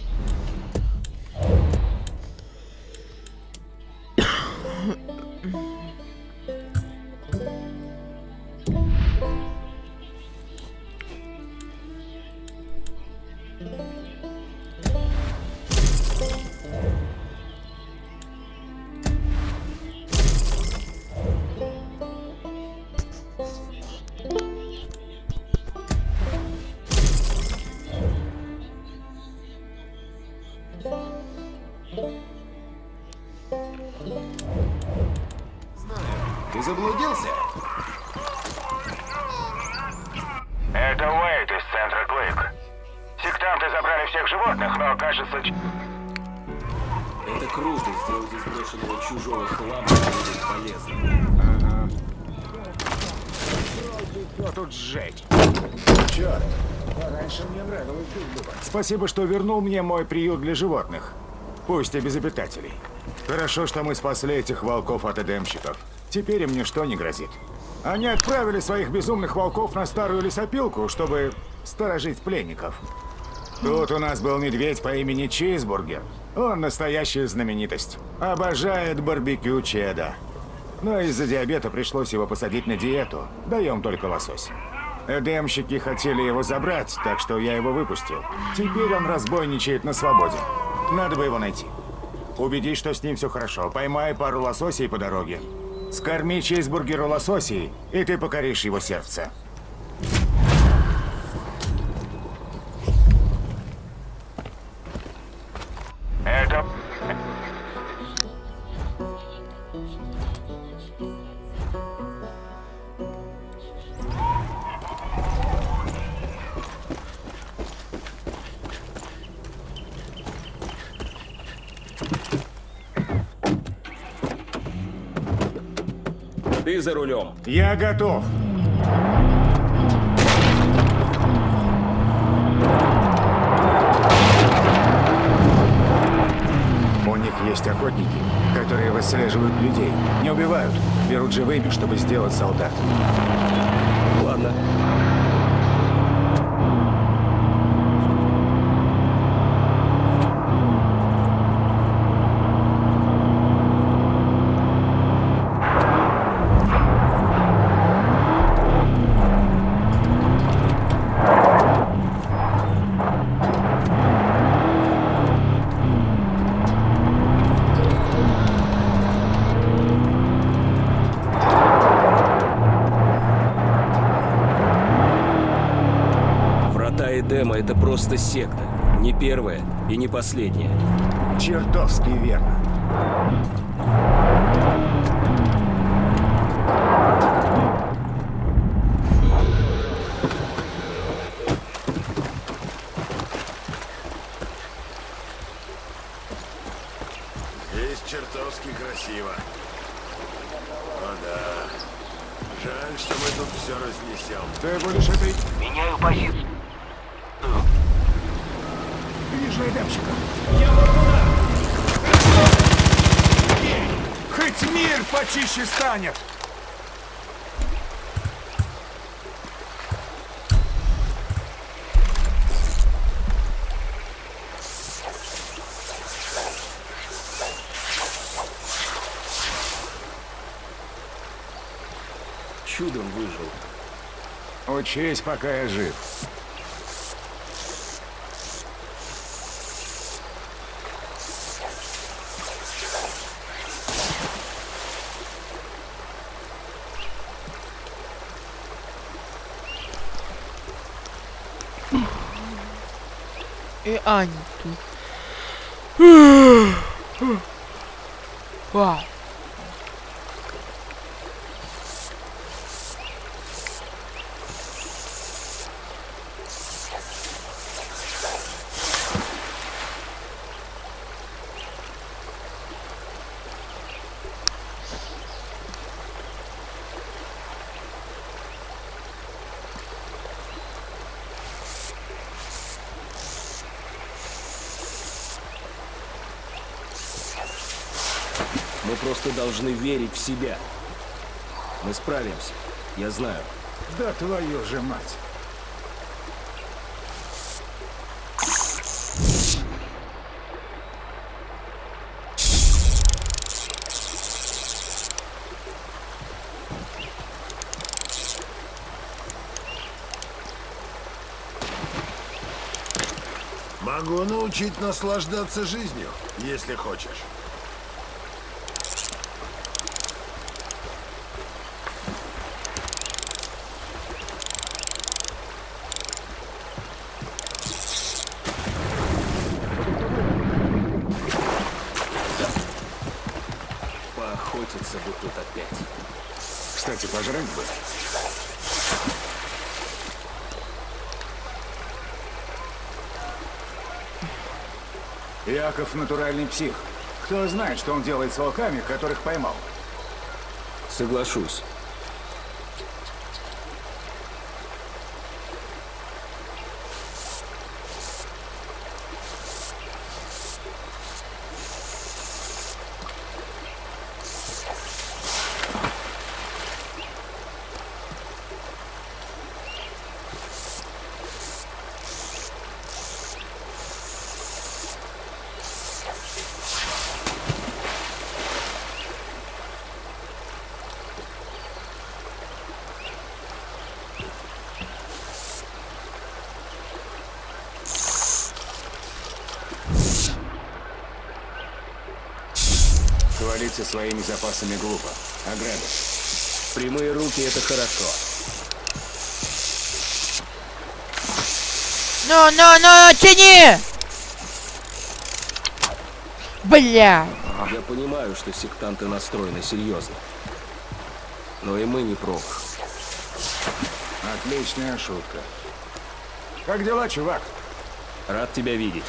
Ты заблудился? Это Уэйд из центра Клык. Сектанты забрали всех животных, но, кажется... Это круто, сделать из брошенного чужого хлама будет полезно. Что тут сжечь? Черт, раньше мне нравилось тут бывать. Спасибо, что вернул мне мой приют для животных. Пусть и без обитателей. Хорошо, что мы спасли этих волков от эдемщиков. Теперь им ничто не грозит. Они отправили своих безумных волков на старую лесопилку, чтобы сторожить пленников. Тут у нас был медведь по имени Чизбургер. Он настоящая знаменитость. Обожает барбекю чедда. Но из-за диабета пришлось его посадить на диету. Даем только лосось. Эдемщики хотели его забрать, так что я его выпустил. Теперь он разбойничает на свободе. Надо бы его найти. Убедись, что с ним все хорошо. Поймай пару лососей по дороге. Скорми Чизбургеру лососей, и ты покоришь его сердце. Это... Ты за рулем. Я готов. У них есть охотники, которые выслеживают людей. Не убивают, берут живыми, чтобы сделать солдат. Ладно. Эдема — это просто секта. Не первая и не последняя. Чертовски верно. Здесь чертовски красиво. О да. Жаль, что мы тут все разнесем. Ты будешь этой... Меняю позицию. Вижу эдемщика. Я вот туда! Хоть мир почище станет! Чудом выжил. Учись, пока я жив. И Аня тут. Вау. Мы просто должны верить в себя. Мы справимся. Я знаю. Да твою же мать. Могу научить наслаждаться жизнью, если хочешь. Поохотиться бы тут опять. Кстати, пожрать бы. Яков натуральный псих. Кто знает, что он делает с волками, которых поймал? Соглашусь. Хвалиться своими запасами глупо. Ограбишь. Прямые руки — это хорошо. Ну, тяни! Бля! Я понимаю, что сектанты настроены серьезно. Но и мы не промах. Отличная шутка. Как дела, чувак? Рад тебя видеть.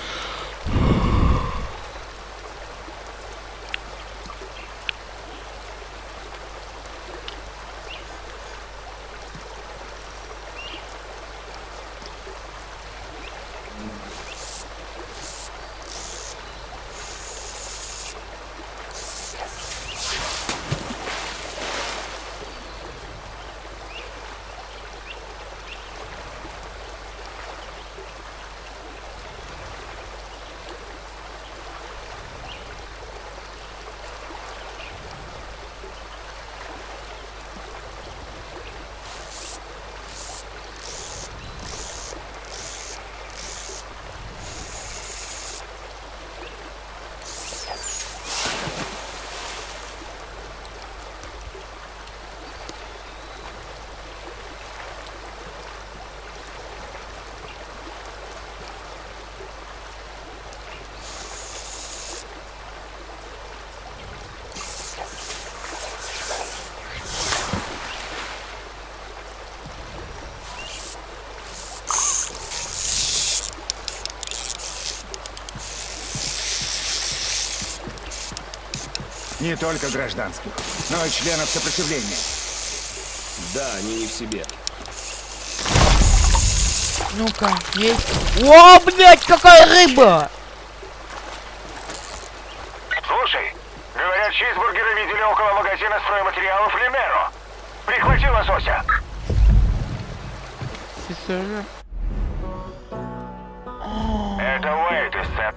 Не только гражданских, но и членов сопротивления. Да, они не в себе. Ну-ка, есть. О, блядь, какая рыба! Слушай, говорят, чизбургеры видели около магазина стройматериалов Лемеро. Прихвати лосося. Сесара. Это Уэйт из центра.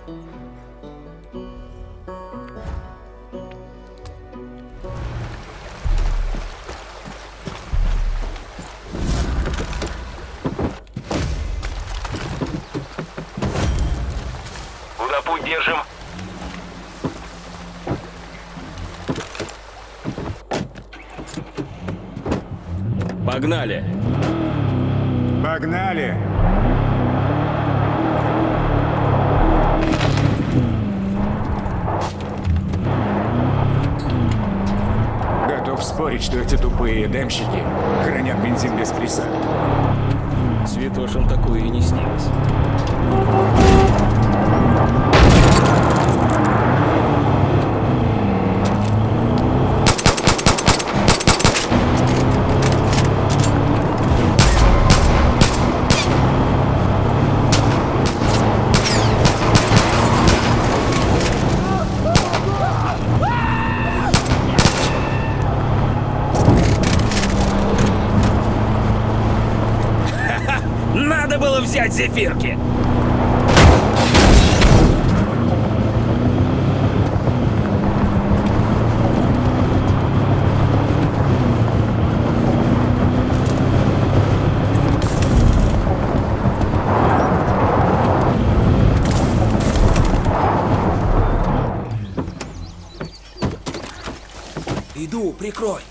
Куда путь держим? Погнали! Погнали! Готов спорить, что эти тупые демщики хранят бензин без присадок. Святошам такое и не снилось. Надо было взять зефирки! Иду, прикрой!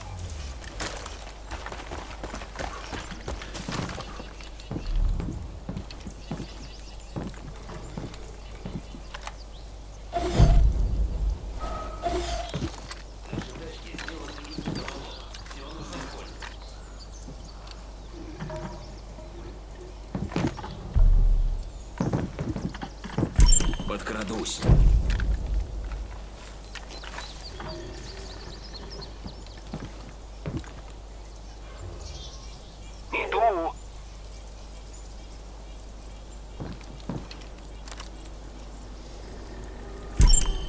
надусь. Иду.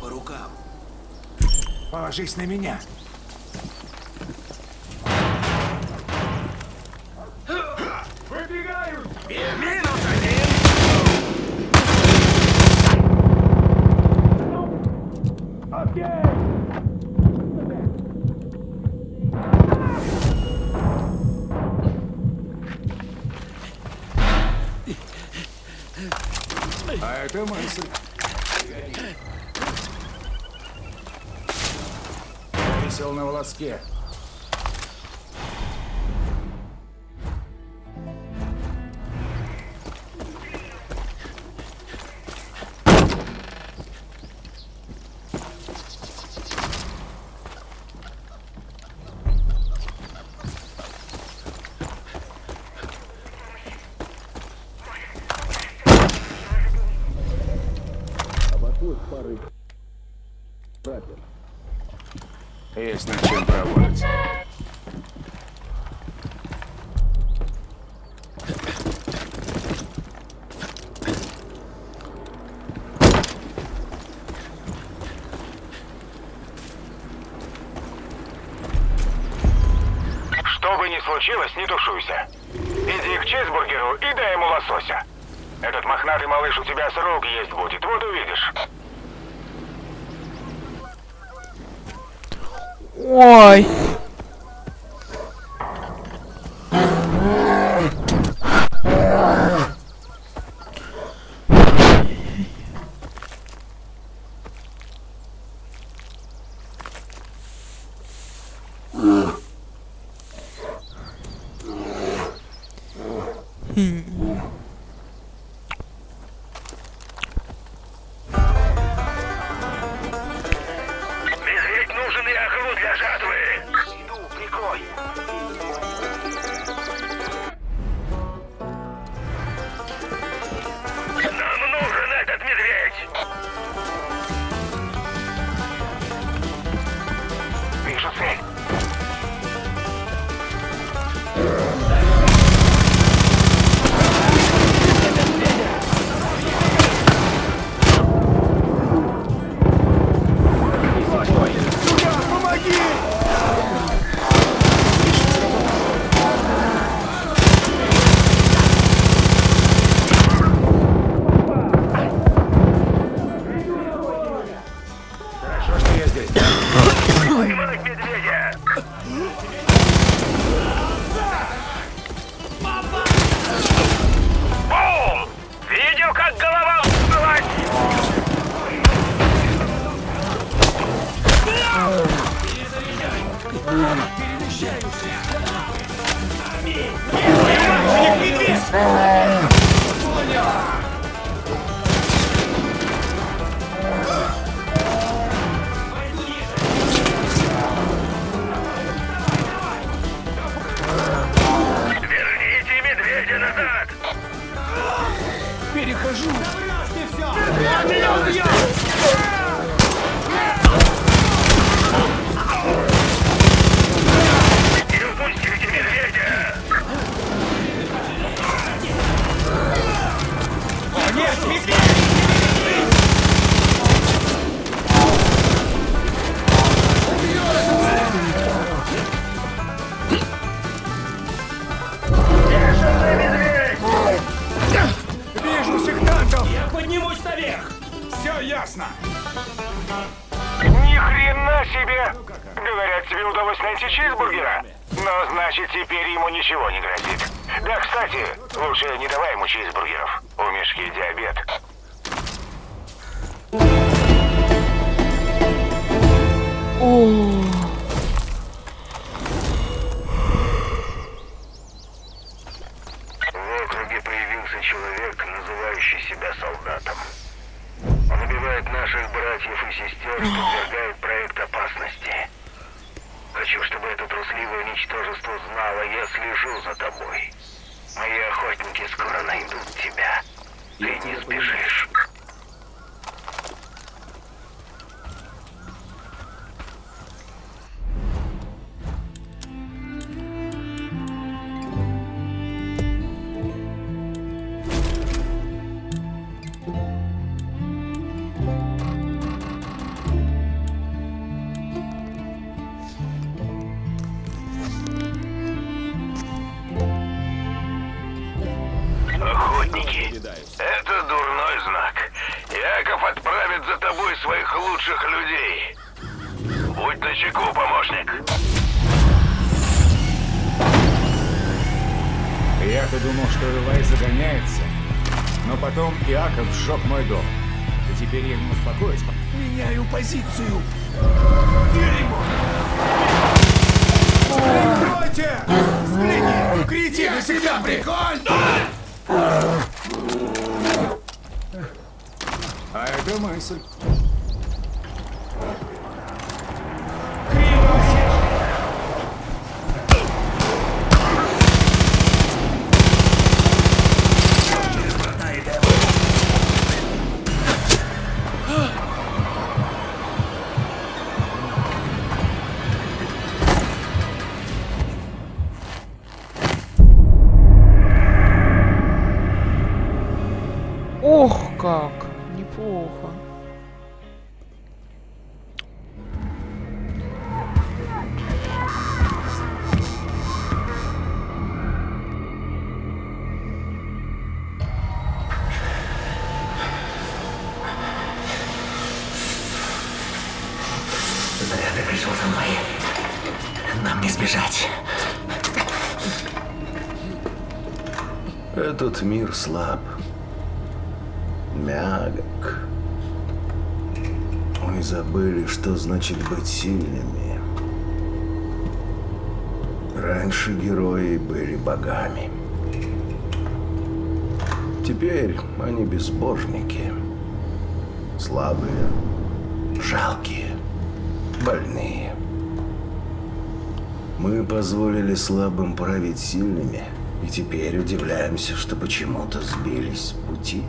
По рукам. Положись на меня. Выбегаю! Минус один! А это мысль. Висел на волоске. Есть над чем поработать. Что бы ни случилось, не тушуйся. Иди к чизбургеру и дай ему лосося. Этот мохнатый малыш у тебя с рук есть будет, вот увидишь. Ой. Медведь нужен и охру для жатвы. Иду, прикрой. Нам нужен этот медведь. Вижу цель. Хорошо, что я здесь. Поймать медведя. Бум! Видел, как голова всплылась? Верните медведя назад! Перехожу. Не упустите медведя! Нет, медведь! Вижу сектантов! Я поднимусь наверх! Все ясно! Ни хрена себе! Говорят, тебе удалось найти чизбургера. Но значит, теперь ему ничего не грозит. Да, кстати, лучше не давай ему чизбургеров. У Мишки диабет. В округе появился человек, называющий себя солдатом. Он убивает наших братьев и сестер, подвергает проект опасности. Хочу, чтобы это трусливое ничтожество знало, я слежу за тобой. Мои охотники скоро найдут тебя. Ты не сбежишь. своих лучших людей. Будь начеку, помощник. Я-то думал, что Элай загоняется, но потом Иаков сжег мой дом. И теперь я не успокоюсь. Меняю позицию. Дерьмо! Прикройте! Взгляни! Кретины себя прикольно! А это мысль. Ох, как! Неплохо. Зря ты пришел за мной. Нам не сбежать. Этот мир слаб, мягок. Мы забыли, что значит быть сильными. Раньше герои были богами. Теперь они безбожники. Слабые, жалкие, больные. Мы позволили слабым править сильными, и теперь удивляемся, что почему-то сбились с пути.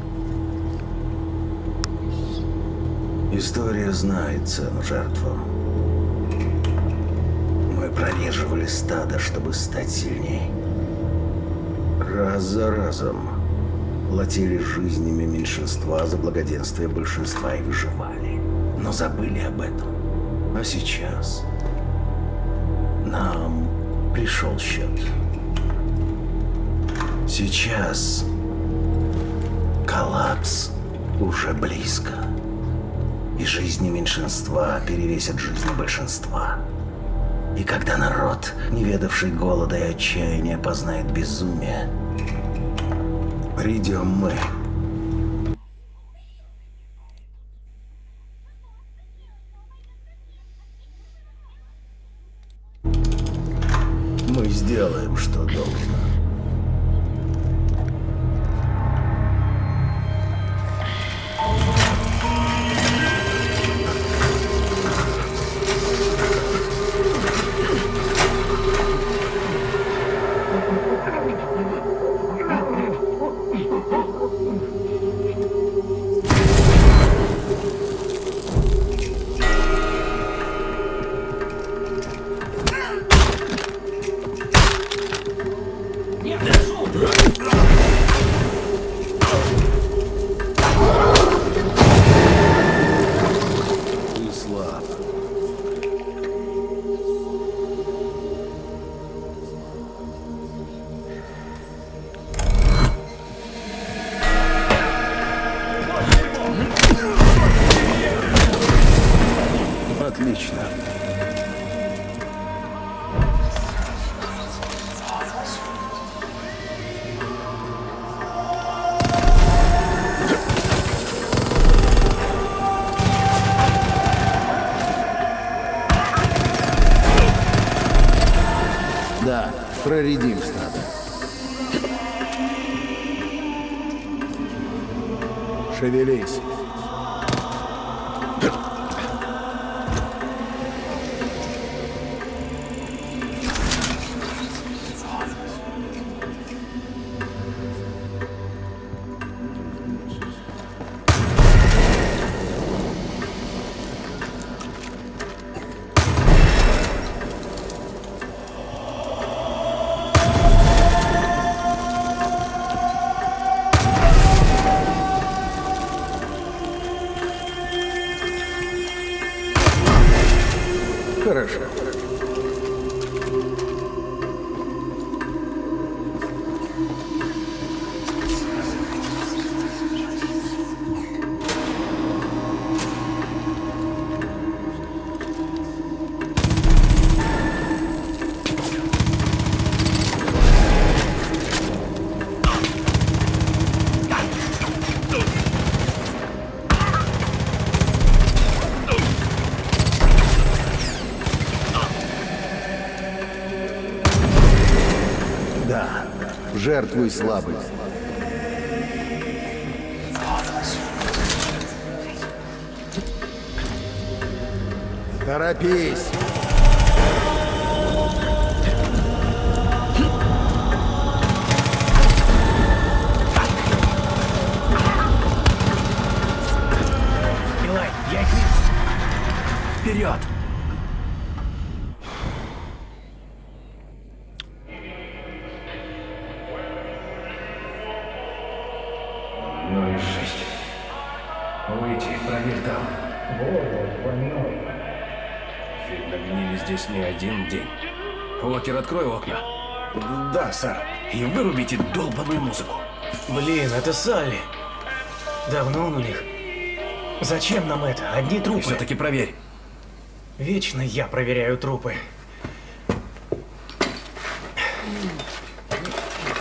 История знает цену жертвам. Мы прореживали стадо, чтобы стать сильней. Раз за разом платили жизнями меньшинства за благоденствие большинства и выживали. Но забыли об этом. А сейчас нам пришел счет. Сейчас коллапс уже близко. И жизни меньшинства перевесят жизни большинства. И когда народ, не ведавший голода и отчаяния, познает безумие, придем мы. Мы сделаем, что должно. Отлично. Да, проредим стадо. Шевелись. Да, жертвуй слабость. Торопись! Илай, я их вижу. Вперед! Ну и жесть. Выйти, проверь там. Больной. Видно, гнили здесь не один день. Уокер, открой окна. Да, сэр. И вырубите долбаную музыку. Блин, это Салли. Давно он у них. Зачем нам это? Одни трупы. Все-таки проверь. Вечно я проверяю трупы.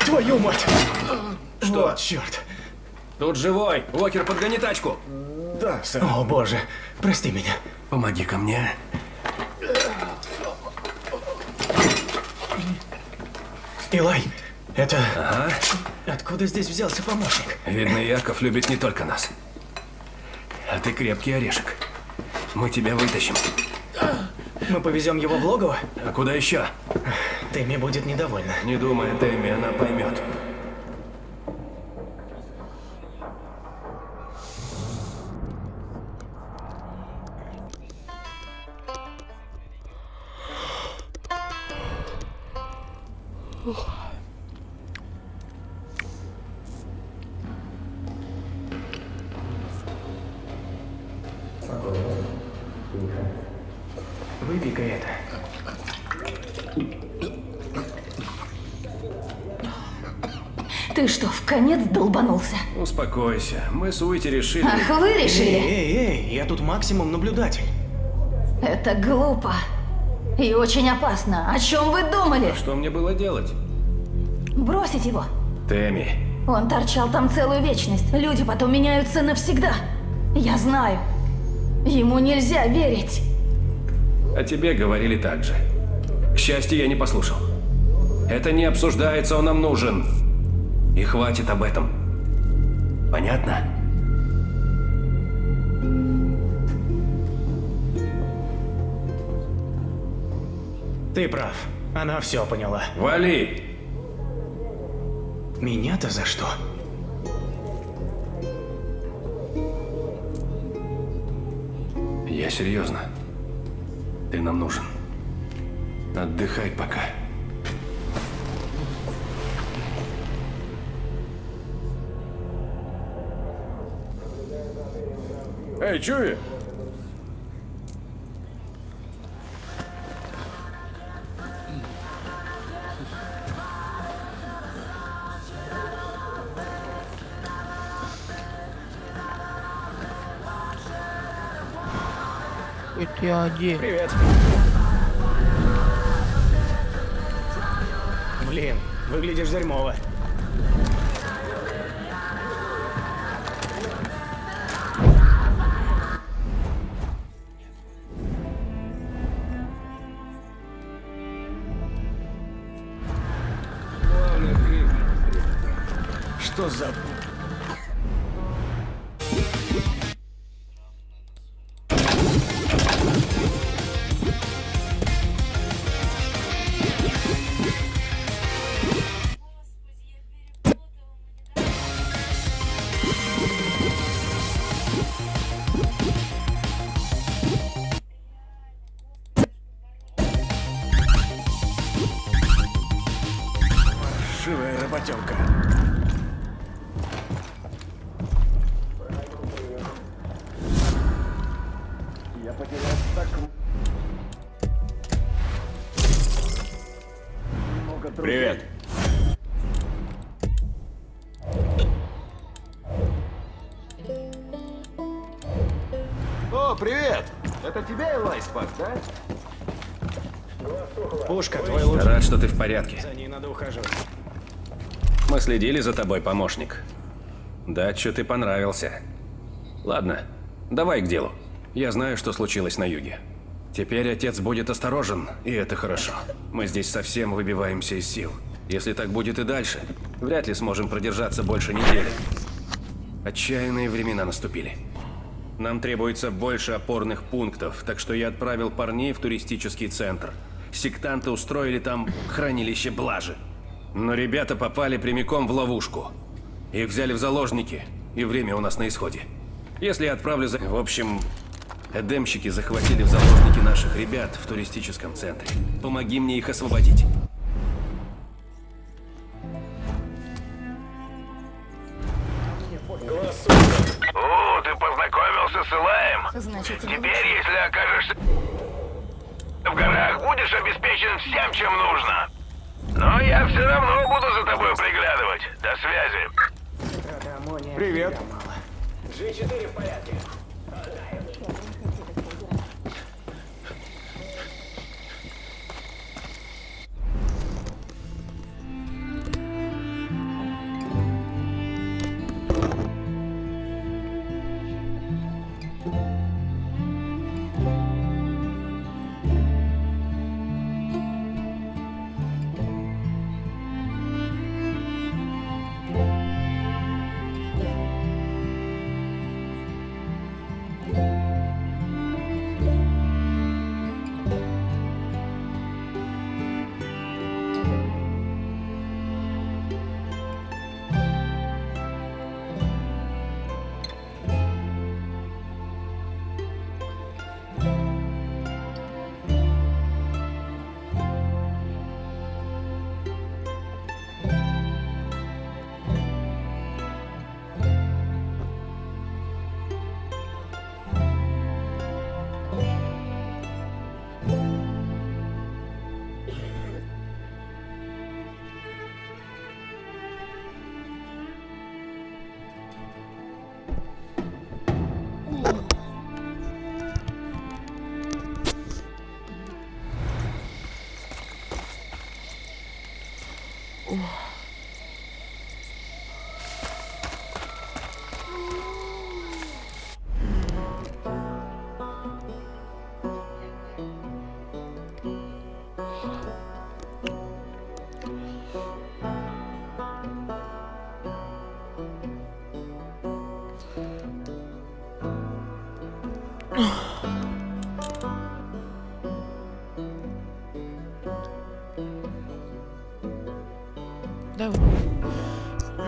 Твою мать! Что? Вот, черт. Тут живой. Уокер, подгони тачку. Да, сэр. О, боже. Прости меня. Помоги ко мне. Илай, это... Ага. Откуда здесь взялся помощник? Видно, Яков любит не только нас. А ты крепкий орешек. Мы тебя вытащим. Мы повезем его в логово? А куда еще? Тэмми будет недовольна. Не думай, Тэмми, она поймет. Выпей-ка это. Ты что, в конец долбанулся? Успокойся. Мы с Уити решили... Ах, вы решили? Эй, я тут максимум наблюдатель. Это глупо. И очень опасно. О чем вы думали? Что мне было делать? Бросить его. Тэмми. Он торчал там целую вечность. Люди потом меняются навсегда. Я знаю. Ему нельзя верить. А тебе говорили так же. К счастью, я не послушал. Это не обсуждается, он нам нужен. И хватит об этом. Понятно? Ты прав. Она все поняла. Вали! Меня-то за что? Я серьезно. Ты нам нужен. Отдыхай пока. Эй, Чуви! Это один. Привет. Блин, выглядишь дерьмово. Что за... Паршивая работенка. Я потерял так много друзей. Привет. О, привет! Это тебя Илай спас, да? Пушка, твой лучший. Рад, что ты в порядке. За ней надо ухаживать. Мы следили за тобой, помощник. Датчу ты понравился. Ладно, давай к делу. Я знаю, что случилось на юге. Теперь отец будет осторожен, и это хорошо. Мы здесь совсем выбиваемся из сил. Если так будет и дальше, вряд ли сможем продержаться больше недели. Отчаянные времена наступили. Нам требуется больше опорных пунктов, так что я отправил парней в туристический центр. Сектанты устроили там хранилище блажи. Но ребята попали прямиком в ловушку. Их взяли в заложники, и время у нас на исходе. Если я отправлю за... В общем, эдемщики захватили в заложники наших ребят в туристическом центре. Помоги мне их освободить. О, ты познакомился с Илаем? Значит, Теперь, если окажешься в горах, будешь обеспечен всем, чем нужно. Но я все равно буду за тобой приглядывать. До связи. Привет. G4 в порядке. Да.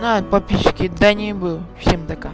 На, подписчики, да не был. Всем пока.